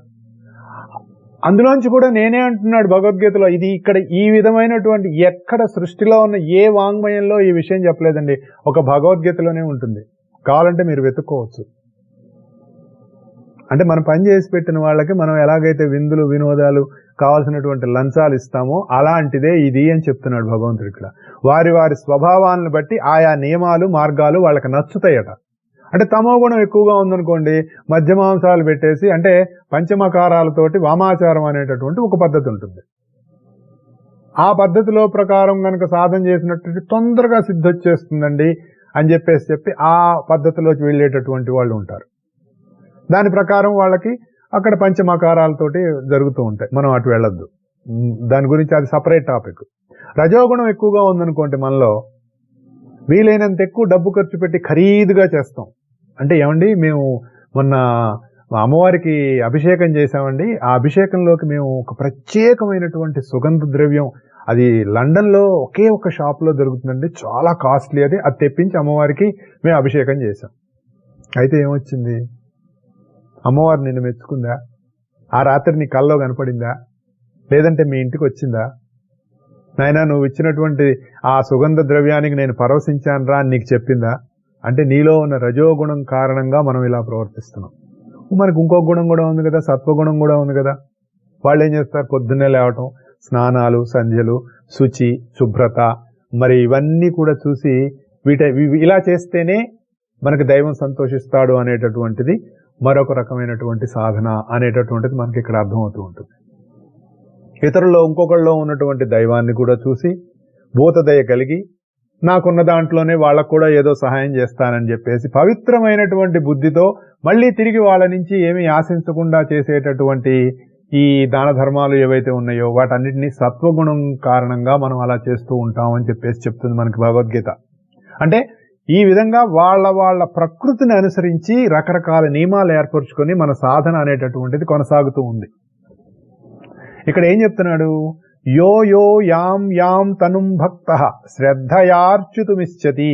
అందులోంచి కూడా నేనే అంటున్నాడు భగవద్గీతలో, ఇది ఇక్కడ ఈ విధమైనటువంటి ఎక్కడ సృష్టిలో ఉన్న ఏ వాంగ్మయంలో ఈ విషయం చెప్పలేదండి. ఒక భగవద్గీతలోనే ఉంటుంది. కావాలంటే మీరు వెతుక్కోవచ్చు. అంటే మనం పని చేసి పెట్టిన వాళ్ళకి మనం ఎలాగైతే విందులు, వినోదాలు, కావాల్సినటువంటి లంచాలు ఇస్తామో అలాంటిదే ఇది అని చెప్తున్నాడు భగవంతుడు ఇక్కడ. వారి వారి స్వభావాలను బట్టి ఆయా నియమాలు, మార్గాలు వాళ్ళకి నచ్చుతాయట. అంటే తమో గుణం ఎక్కువగా ఉందనుకోండి, మధ్యమాంసాలు పెట్టేసి, అంటే పంచమకారాలతోటి వామాచారం అనేటటువంటి ఒక పద్ధతి ఉంటుంది. ఆ పద్ధతిలో ప్రకారం కనుక సాధన చేసినట్టు తొందరగా సిద్ధి వచ్చేస్తుందండి అని చెప్పి ఆ పద్ధతిలోకి వెళ్ళేటటువంటి వాళ్ళు ఉంటారు. దాని ప్రకారం వాళ్ళకి అక్కడ పంచమకారాలతోటి జరుగుతూ ఉంటాయి. మనం అటు వెళ్ళొద్దు, దాని గురించి అది సపరేట్ టాపిక్. రజోగుణం ఎక్కువగా ఉందనుకోండి, మనలో వీలైనంత ఎక్కువ డబ్బు ఖర్చు పెట్టి ఖరీదుగా చేస్తాం. అంటే ఏమండి, మేము మొన్న అమ్మవారికి అభిషేకం చేశామండి, ఆ అభిషేకంలోకి మేము ఒక ప్రత్యేకమైనటువంటి సుగంధ ద్రవ్యం, అది లండన్లో ఒకే ఒక షాప్లో దొరుకుతుందండి, చాలా కాస్ట్లీ, అది తెప్పించి అమ్మవారికి మేము అభిషేకం చేశాం. అయితే ఏమొచ్చింది? అమ్మవారు నిన్ను మెచ్చుకుందా? ఆ రాత్రి నీ కల్లో కనపడిందా? లేదంటే మీ ఇంటికి వచ్చిందా? నాయనా, నువ్వు ఇచ్చినటువంటి ఆ సుగంధ ద్రవ్యానికి నేను పరవశించాను రా అని నీకు చెప్పిందా? అంటే నీలో ఉన్న రజోగుణం కారణంగా మనం ఇలా ప్రవర్తిస్తున్నాం. మనకు ఇంకో గుణం కూడా ఉంది కదా, సత్వగుణం కూడా ఉంది కదా. వాళ్ళు ఏం చేస్తారు? పొద్దున్నే లేవటం, స్నానాలు, సంధ్యలు, శుచి, శుభ్రత, మరి ఇవన్నీ కూడా చూసి ఇలా చేస్తేనే మనకు దైవం సంతోషిస్తాడు అనేటటువంటిది మరొక రకమైనటువంటి సాధన అనేటటువంటిది మనకి ఇక్కడ అర్థమవుతూ ఉంటుంది. ఇతరుల్లో ఇంకొకళ్ళలో ఉన్నటువంటి దైవాన్ని కూడా చూసి భూతదయ కలిగి నాకున్న దాంట్లోనే వాళ్ళకు కూడా ఏదో సహాయం చేస్తానని చెప్పేసి పవిత్రమైనటువంటి బుద్ధితో మళ్ళీ తిరిగి వాళ్ళ నుంచి ఏమీ ఆశించకుండా చేసేటటువంటి ఈ దాన ధర్మాలు ఏవైతే ఉన్నాయో వాటన్నిటినీ సత్వగుణం కారణంగా మనం అలా చేస్తూ ఉంటామని చెప్పేసి చెప్తుంది మనకి భగవద్గీత. అంటే ఈ విధంగా వాళ్ళ ప్రకృతిని అనుసరించి రకరకాల నియమాలు ఏర్పరచుకొని మన సాధన అనేటటువంటిది కొనసాగుతూ ఉంది. ఇక్కడ ఏం చెప్తున్నాడు? యో యో యాం యాం తనుం భక్తః శ్రద్ధయార్చుతుమిచ్చతి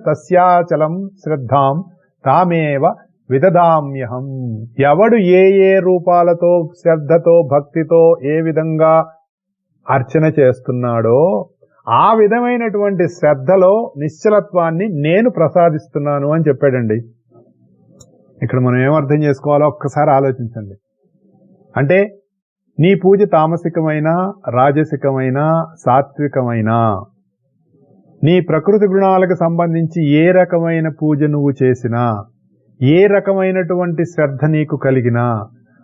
తస్యాచలం శ్రద్ధాం తామేవ విదదామ్యహం. ఎవడు ఏ రూపాలతో, శ్రద్ధతో, భక్తితో ఏ విధంగా అర్చన చేస్తున్నాడో ఆ విధమైనటువంటి శ్రద్ధలో నిశ్చలత్వాన్ని నేను ప్రసాదిస్తున్నాను అని చెప్పాడండి. ఇక్కడ మనం ఏమర్థం చేసుకోవాలో ఒక్కసారి ఆలోచించండి. అంటే నీ పూజ తామసికమైన, రాజసికమైన, సాత్వికమైన, నీ ప్రకృతి గుణాలకు సంబంధించి ఏ రకమైన పూజ నువ్వు చేసినా, ఏ రకమైనటువంటి శ్రద్ధ నీకు కలిగినా,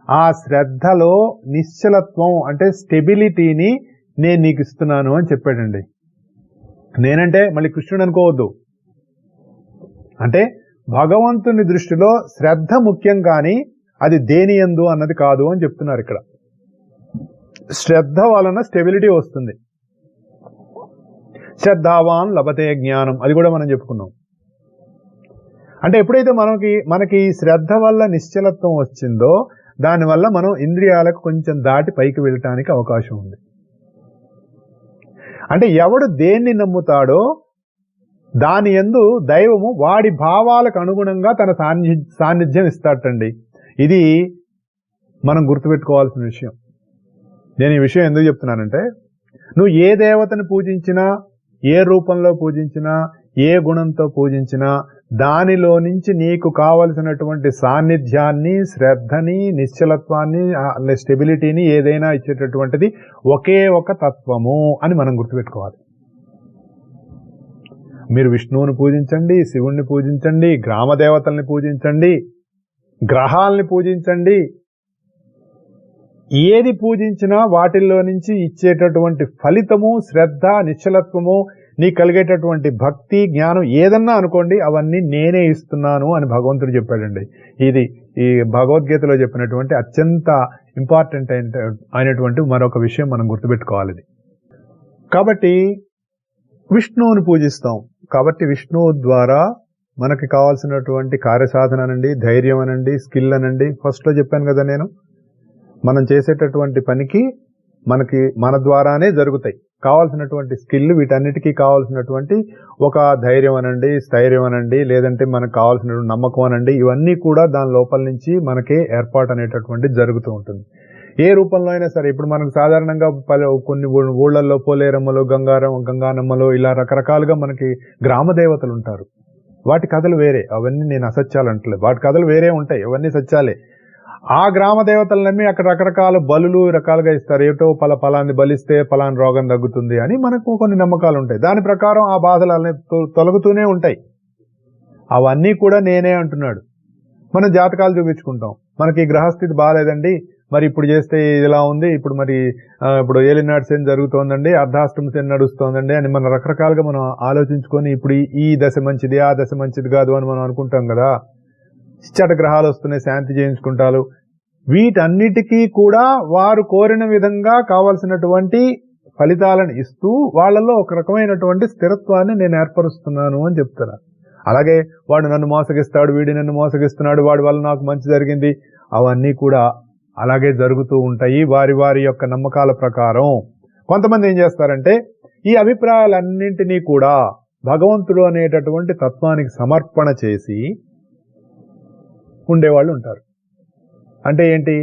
ఆ శ్రద్ధలో నిశ్చలత్వం అంటే స్టెబిలిటీని నేను నీకు ఇస్తున్నాను అని చెప్పాడండి. నేనంటే మళ్ళీ కృష్ణుడు అనుకోవద్దు. అంటే భగవంతుని దృష్టిలో శ్రద్ధ ముఖ్యం, కానీ అది దేని యందు అన్నది కాదు అని చెప్తున్నారు ఇక్కడ. శ్రద్ధ వలన స్టెబిలిటీ వస్తుంది. శ్రద్ధావాన్ లభతే జ్ఞానం, అది కూడా మనం చెప్పుకున్నాం. అంటే ఎప్పుడైతే మనకి శ్రద్ధ వల్ల నిశ్చలత్వం వచ్చిందో దానివల్ల మనం ఇంద్రియాలకు కొంచెం దాటి పైకి వెళ్ళటానికి అవకాశం ఉంది. అంటే ఎవడు దేన్ని నమ్ముతాడో దాని యందు దైవము వాడి భావాలకు అనుగుణంగా తన సాన్నిధ్యం ఇస్తాటండి. ఇది మనం గుర్తుపెట్టుకోవాల్సిన విషయం. నేను ఈ విషయం ఎందుకు చెప్తున్నానంటే, నువ్వు ఏ దేవతను పూజించినా, ఏ రూపంలో పూజించినా, ఏ గుణంతో పూజించినా దానిలో నుంచి నీకు కావలసినటువంటి సాన్నిధ్యాన్ని, శ్రద్ధని, నిశ్చలత్వాన్ని, స్టెబిలిటీని ఏదైనా ఇచ్చేటటువంటిది ఒకే ఒక తత్వము అని మనం గుర్తుపెట్టుకోవాలి. మీరు విష్ణువుని పూజించండి, శివుణ్ణి పూజించండి, గ్రామ దేవతల్ని పూజించండి, గ్రహాలని పూజించండి, ఏది పూజించినా వాటిల్లో నుంచి ఇచ్చేటటువంటి ఫలితము, శ్రద్ధ, నిశ్చలత్వము, నీ కలిగేటటువంటి భక్తి, జ్ఞానం ఏదన్నా అనుకోండి, అవన్నీ నేనే ఇస్తున్నాను అని భగవంతుడు చెప్పాడండి. ఇది ఈ భగవద్గీతలో చెప్పినటువంటి అత్యంత ఇంపార్టెంట్ అయినటువంటి మరొక విషయం మనం గుర్తుపెట్టుకోవాలి. కాబట్టి విష్ణువుని పూజిస్తాం. కాబట్టి విష్ణువు ద్వారా మనకి కావాల్సినటువంటి కార్యసాధన అనండి, ధైర్యం అనండి, స్కిల్ అనండి, ఫస్ట్లో చెప్పాను కదా నేను, మనం చేసేటటువంటి పనికి మన ద్వారానే జరుగుతాయి. కావాల్సినటువంటి స్కిల్, వీటన్నిటికీ కావాల్సినటువంటి ఒక ధైర్యం అనండి, స్థైర్యం అనండి, లేదంటే మనకు కావాల్సినటువంటి నమ్మకం అనండి, ఇవన్నీ కూడా దాని లోపల నుంచి మనకే ఏర్పాటు అనేటటువంటి జరుగుతూ ఉంటుంది. ఏ రూపంలో అయినా సరే. ఇప్పుడు మనకు సాధారణంగా కొన్ని ఊళ్ళల్లో పోలేరమ్మలు, గంగానమ్మలు ఇలా రకరకాలుగా మనకి గ్రామ దేవతలు ఉంటారు. వాటి కథలు వేరే, అవన్నీ నేను అసత్యాలు అంటలేదు, వాటి కథలు వేరే ఉంటాయి, అవన్నీ సత్యాలే. ఆ గ్రామ దేవతలు నమ్మి అక్కడ రకరకాల బలులు రకాలుగా ఇస్తారు. ఏటో ఫలాన్ని బలిస్తే ఫలాన్ని రోగం తగ్గుతుంది అని మనకు కొన్ని నమ్మకాలు ఉంటాయి. దాని ప్రకారం ఆ బాధలు తొలగుతూనే ఉంటాయి. అవన్నీ కూడా నేనే అంటున్నాడు. మనం జాతకాలు చూపించుకుంటాం, మనకి గ్రహస్థితి బాగాలేదండి, మరి ఇప్పుడు చేస్తే ఇలా ఉంది, ఇప్పుడు ఏలినాడు శని జరుగుతోందండి, అర్ధాష్టమ శని నడుస్తోందండి అని మనం రకరకాలుగా మనం ఆలోచించుకొని ఇప్పుడు ఈ దశ మంచిది, ఆ దశ మంచిది కాదు అని మనం అనుకుంటాం కదా. చెడ్డ గ్రహాలు వస్తున్నాయి, శాంతి చేయించుకుంటారు. వీటన్నిటికీ కూడా వారు కోరిన విధంగా కావాల్సినటువంటి ఫలితాలను ఇస్తూ వాళ్లలో ఒక రకమైనటువంటి స్థిరత్వాన్ని నేను ఏర్పరుస్తున్నాను అని చెప్తున్నారు. అలాగే వాడు నన్ను మోసగిస్తాడు, వీడి నన్ను మోసగిస్తున్నాడు, వాడి వల్ల నాకు మంచి జరిగింది, అవన్నీ కూడా అలాగే జరుగుతూ ఉంటాయి వారి వారి యొక్క నమ్మకాల ప్రకారం. కొంతమంది ఏం చేస్తారంటే ఈ అభిప్రాయాలన్నింటినీ కూడా భగవంతుడు అనేటటువంటి తత్వానికి సమర్పణ చేసి ఉండేవాళ్ళు ఉంటారు. అంటే ఏంటి,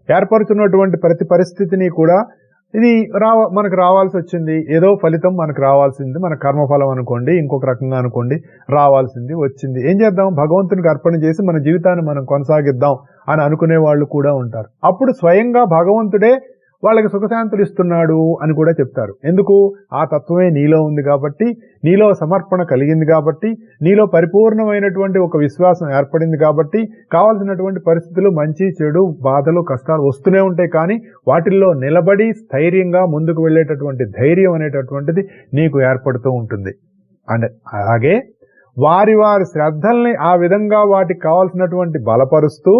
ఏర్పరుచున్నటువంటి ప్రతి పరిస్థితిని కూడా ఇది మనకు రావాల్సి వచ్చింది, ఏదో ఫలితం మనకు రావాల్సింది, మన కర్మఫలం అనుకోండి, ఇంకొక రకంగా అనుకోండి, రావాల్సింది వచ్చింది, ఏం చేద్దాం, భగవంతునికి అర్పణ చేసి మన జీవితాన్ని మనం కొనసాగిద్దాం అని అనుకునే వాళ్ళు కూడా ఉంటారు. అప్పుడు స్వయంగా భగవంతుడే వాళ్ళకి సుఖశాంతులు ఇస్తున్నాడు అని కూడా చెప్తారు. ఎందుకు, ఆ తత్వమే నీలో ఉంది కాబట్టి, నీలో సమర్పణ కలిగింది కాబట్టి, నీలో పరిపూర్ణమైనటువంటి ఒక విశ్వాసం ఏర్పడింది కాబట్టి, కావాల్సినటువంటి పరిస్థితులు మంచి చెడు బాధలు కష్టాలు వస్తూనే ఉంటాయి, కానీ వాటిల్లో నిలబడి స్థైర్యంగా ముందుకు వెళ్ళేటటువంటి ధైర్యం అనేటటువంటిది నీకు ఏర్పడుతూ ఉంటుంది. అండ్ అలాగే వారి వారి శ్రద్ధల్ని ఆ విధంగా వాటికి కావాల్సినటువంటి బలపరుస్తూ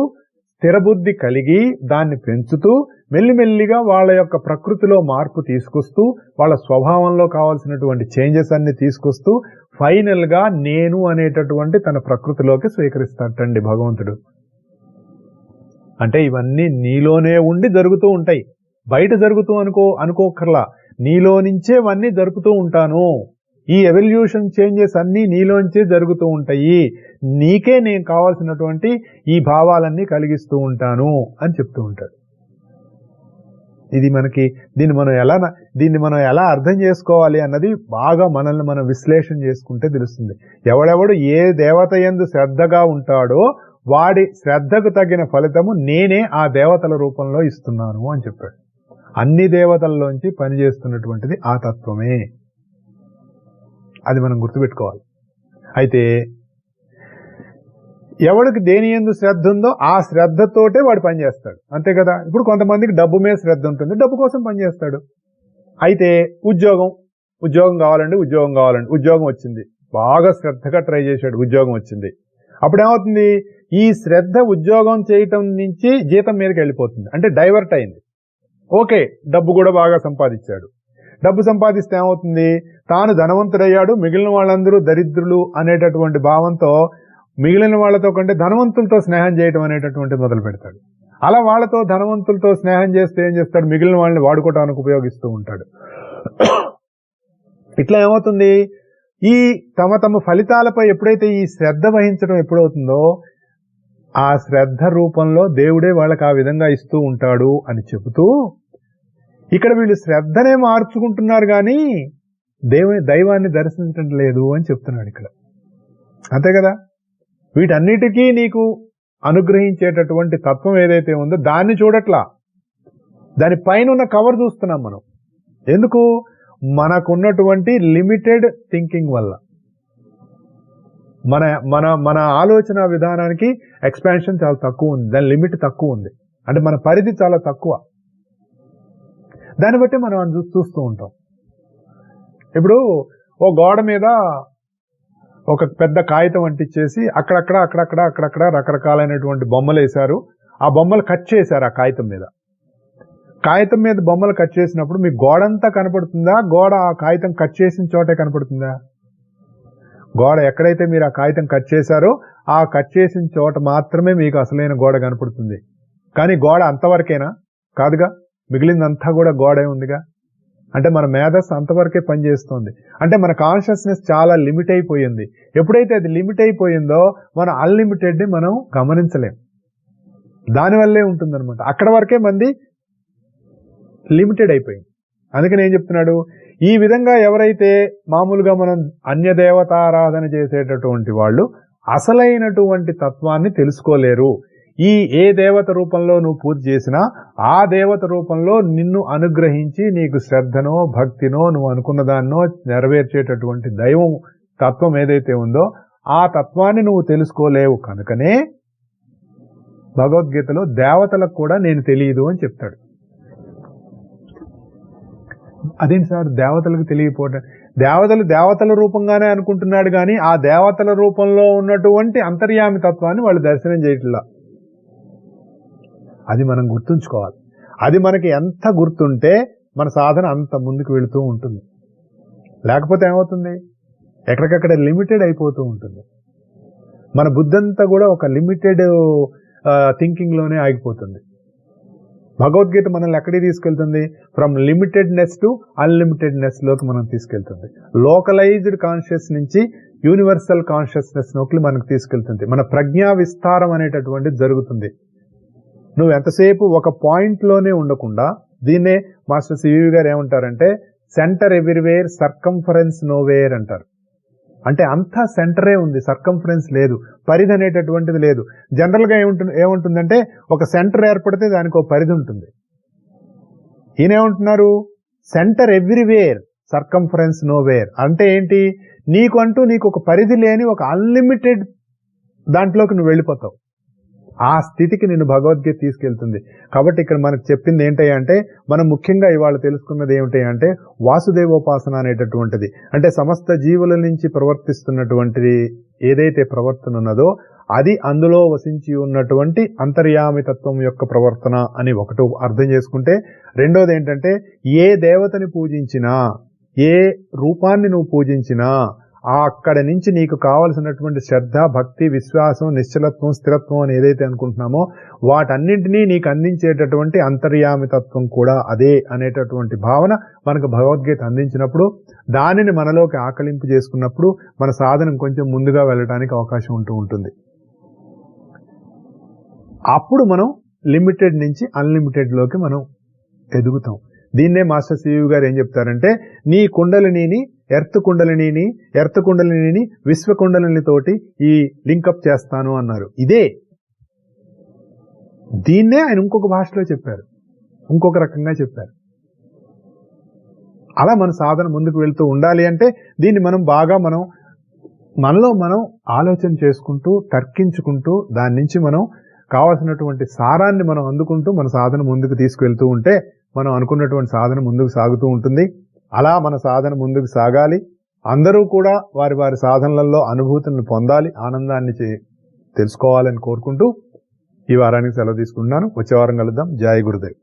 స్థిరబుద్ధి కలిగి దాన్ని పెంచుతూ మెల్లిమెల్లిగా వాళ్ళ యొక్క ప్రకృతిలో మార్పు తీసుకొస్తూ వాళ్ళ స్వభావంలో కావాల్సినటువంటి చేంజెస్ అన్ని తీసుకొస్తూ ఫైనల్ గా నేను అనేటటువంటి తన ప్రకృతిలోకి స్వీకరిస్తాటండి భగవంతుడు. అంటే ఇవన్నీ నీలోనే ఉండి జరుగుతూ ఉంటాయి, బయట జరుగుతూ అనుకోకర్లా, నీలో నుంచే ఇవన్నీ జరుగుతూ ఉంటాను. ఈ ఎవల్యూషన్ చేంజెస్ అన్నీ నీలోంచే జరుగుతూ ఉంటాయి, నీకే నేను కావాల్సినటువంటి ఈ భావాలన్నీ కలిగిస్తూ ఉంటాను అని చెప్తూ ఉంటాడు. ఇది దీన్ని మనం ఎలా అర్థం చేసుకోవాలి అన్నది బాగా మనల్ని మనం విశ్లేషణ చేసుకుంటే తెలుస్తుంది. ఎవడెవడు ఏ దేవత యందు శ్రద్ధగా ఉంటాడో వాడి శ్రద్ధకు తగిన ఫలితము నేనే ఆ దేవతల రూపంలో ఇస్తున్నాను అని చెప్పాడు. అన్ని దేవతల్లోంచి పనిచేస్తున్నటువంటిది ఆ తత్వమే, అది మనం గుర్తుపెట్టుకోవాలి. అయితే ఎవడికి దేని యందు శ్రద్ధ ఉందో ఆ శ్రద్ధతోటే వాడు పనిచేస్తాడు, అంతే కదా. ఇప్పుడు కొంతమందికి డబ్బు మీద శ్రద్ధ ఉంటుంది, డబ్బు కోసం పనిచేస్తాడు. అయితే ఉద్యోగం కావాలండి, ఉద్యోగం వచ్చింది, బాగా శ్రద్ధగా ట్రై చేశాడు, ఉద్యోగం వచ్చింది. అప్పుడేమవుతుంది, ఈ శ్రద్ధ ఉద్యోగం చేయటం నుంచి జీతం మీదకి వెళ్ళిపోతుంది, అంటే డైవర్ట్ అయింది. ఓకే, డబ్బు కూడా బాగా సంపాదించాడు, డబ్బు సంపాదిస్తే ఏమవుతుంది, తాను ధనవంతుడయ్యాడు, మిగిలిన వాళ్ళందరూ దరిద్రులు అనేటటువంటి భావంతో మిగిలిన వాళ్ళతో కంటే ధనవంతులతో స్నేహం చేయడం అనేటటువంటి మొదలు పెడతాడు. అలా వాళ్ళతో ధనవంతులతో స్నేహం చేస్తే ఏం చేస్తాడు, మిగిలిన వాళ్ళని వాడుకోవడానికి ఉపయోగిస్తూ ఉంటాడు. ఇట్లా ఏమవుతుంది, ఈ తమ ఫలితాలపై ఎప్పుడైతే ఈ శ్రద్ధ వహించడం ఎప్పుడవుతుందో ఆ శ్రద్ధ రూపంలో దేవుడే వాళ్ళకి ఆ విధంగా ఇస్తూ ఉంటాడు అని చెబుతూ, ఇక్కడ వీళ్ళు శ్రద్ధనే మార్చుకుంటున్నారు కానీ దైవాన్ని దర్శించడం లేదు అని చెప్తున్నాడు ఇక్కడ. అంతే కదా, వీటన్నిటికీ నీకు అనుగ్రహించేటటువంటి తత్వం ఏదైతే ఉందో దాన్ని చూడట్లా, దాని పైన ఉన్న కవర్ చూస్తున్నాం మనం. ఎందుకు, మనకున్నటువంటి లిమిటెడ్ థింకింగ్ వల్ల. మన మన మన ఆలోచన విధానానికి ఎక్స్పాన్షన్ చాలా తక్కువ ఉంది, దాని లిమిట్ తక్కువ ఉంది, అంటే మన పరిధి చాలా తక్కువ. దాన్ని బట్టి మనం చూస్తూ ఉంటాం. ఇప్పుడు ఓ గోడ మీద ఒక పెద్ద కాగితం అంటించేసి అక్కడక్కడ రకరకాలైనటువంటి బొమ్మలు వేశారు. ఆ బొమ్మలు కట్ చేశారు. ఆ కాగితం మీద బొమ్మలు కట్ చేసినప్పుడు మీకు గోడ అంతా కనపడుతుందా, గోడ ఆ కాగితం కట్ చేసిన చోటే కనపడుతుందా? గోడ ఎక్కడైతే మీరు ఆ కాగితం కట్ చేశారో ఆ కట్ చేసిన చోట మాత్రమే మీకు అసలైన గోడ కనపడుతుంది. కానీ గోడ అంతవరకేనా? కాదుగా, మిగిలిందంతా కూడా గోడే ఉందిగా. అంటే మన మేధస్సు అంతవరకే పనిచేస్తుంది. అంటే మన కాన్షియస్నెస్ చాలా లిమిట్ అయిపోయింది. ఎప్పుడైతే అది లిమిట్ అయిపోయిందో మన అన్లిమిటెడ్ ని మనం గమనించలేం. దానివల్లే ఉంటుందన్నమాట. అక్కడ వరకే మంది లిమిటెడ్ అయిపోయింది. అందుకని ఏం చెప్తున్నాడు, ఈ విధంగా ఎవరైతే మామూలుగా మనం అన్య దేవతారాధన చేసేటటువంటి వాళ్ళు అసలైనటువంటి తత్వాన్ని తెలుసుకోలేరు. ఏ దేవత రూపంలో నువ్వు పూజ చేసినా ఆ దేవత రూపంలో నిన్ను అనుగ్రహించి నీకు శ్రద్ధనో భక్తినో నువ్వు అనుకున్న దాన్నో నెరవేర్చేటటువంటి దైవం తత్వం ఏదైతే ఉందో ఆ తత్వాన్ని నువ్వు తెలుసుకోలేవు. కనుకనే భగవద్గీతలో దేవతలకు కూడా నేను తెలియదు అని చెప్తాడు. అదేంటి సార్ దేవతలకు తెలియకపోవడం? దేవతల రూపంగానే అనుకుంటున్నాడు కానీ ఆ దేవతల రూపంలో ఉన్నటువంటి అంతర్యామి తత్వాన్ని వాళ్ళు దర్శనం చేయట్లా. అది మనం గుర్తుంచుకోవాలి. అది మనకి ఎంత గుర్తుంటే మన సాధన అంత ముందుకు వెళుతూ ఉంటుంది. లేకపోతే ఏమవుతుంది, ఎక్కడికక్కడ లిమిటెడ్ అయిపోతూ ఉంటుంది. మన బుద్ధంతా కూడా ఒక లిమిటెడ్ థింకింగ్ లోనే ఆగిపోతుంది. భగవద్గీత మనల్ని ఎక్కడికి తీసుకెళ్తుంది? ఫ్రమ్ లిమిటెడ్నెస్ టు అన్లిమిటెడ్నెస్ లోకి మనం తీసుకెళ్తుంది. లోకలైజ్డ్ కాన్షియస్ నుంచి యూనివర్సల్ కాన్షియస్నెస్ లోకి మనకు తీసుకెళ్తుంది. మన ప్రజ్ఞా విస్తారం అనేటటువంటిది జరుగుతుంది. నువ్వు ఎంతసేపు ఒక పాయింట్ లోనే ఉండకుండా, దీన్నే మాస్టర్ సివి గారు ఏమంటారంటే సెంటర్ ఎవ్రీవేర్ సర్కంఫరెన్స్ నోవేర్ అంటారు. అంటే అంతా సెంటరే ఉంది, సర్కంఫరెన్స్ లేదు, పరిధి అనేటటువంటిది లేదు. జనరల్ గా ఏముంటుందంటే ఒక సెంటర్ ఏర్పడితే దానికి ఒక పరిధి ఉంటుంది. ఈయనేమంటున్నారు, సెంటర్ ఎవ్రీవేర్ సర్కంఫరెన్స్ నోవేర్ అంటే ఏంటి, నీకు ఒక పరిధి లేని ఒక అన్లిమిటెడ్ దాంట్లోకి నువ్వు వెళ్ళిపోతావు. ఆ స్థితికి నిన్ను భగవద్గీత తీసుకెళ్తుంది. కాబట్టి ఇక్కడ మనకు చెప్పింది ఏంటంటే, మనం ముఖ్యంగా ఇవాళ తెలుసుకున్నది ఏమిటంటే వాసుదేవోపాసన అనేటటువంటిది. అంటే సమస్త జీవుల నుంచి ప్రవర్తిస్తున్నటువంటిది ఏదైతే ప్రవర్తన ఉన్నదో అది అందులో వసించి ఉన్నటువంటి అంతర్యామి తత్వం యొక్క ప్రవర్తన అని ఒకటి అర్థం చేసుకుంటే, రెండోది ఏంటంటే ఏ దేవతని పూజించినా, ఏ రూపాన్ని నువ్వు పూజించినా అక్కడ నుంచి నీకు కావలసినటువంటి శ్రద్ధ, భక్తి, విశ్వాసం, నిశ్చలత్వం, స్థిరత్వం అని ఏదైతే అనుకుంటున్నామో వాటన్నింటినీ నీకు అందించేటటువంటి అంతర్యామి తత్వం కూడా అదే అనేటటువంటి భావన మనకు భగవద్గీత అందించినప్పుడు, దానిని మనలోకి ఆకలింపు చేసుకున్నప్పుడు మన సాధనం కొంచెం ముందుగా వెళ్ళడానికి అవకాశం ఉంటుంది. అప్పుడు మనం లిమిటెడ్ నుంచి అన్లిమిటెడ్ లోకి మనం ఎదుగుతాం. దీన్నే మాస్టర్ సివి గారు ఏం చెప్తారంటే, నీ కుండలిని ఎర్త్ కుండలిని విశ్వ కుండలిని తోటి ఈ లింకప్ చేస్తాను అన్నారు. ఇదే దీన్నే ఆయన ఇంకొక భాషలో చెప్పారు, ఇంకొక రకంగా చెప్పారు. అలా మన సాధన ముందుకు వెళ్తూ ఉండాలి అంటే దీన్ని మనం బాగా మనలో మనం ఆలోచన చేసుకుంటూ, తర్కించుకుంటూ, దాని నుంచి మనం కావాల్సినటువంటి సారాన్ని మనం అందుకుంటూ మన సాధన ముందుకు తీసుకువెళ్తూ ఉంటే మనం అనుకున్నటువంటి సాధన ముందుకు సాగుతూ ఉంటుంది. అలా మన సాధన ముందుకు సాగాలి. అందరూ కూడా వారి వారి సాధనలలో అనుభూతులను పొందాలి, ఆనందాన్ని తెలుసుకోవాలని కోరుకుంటూ ఈ వారానికి సెలవు తీసుకుంటున్నాను. వచ్చే వారం కలుద్దాం. జై గురుదేవ్.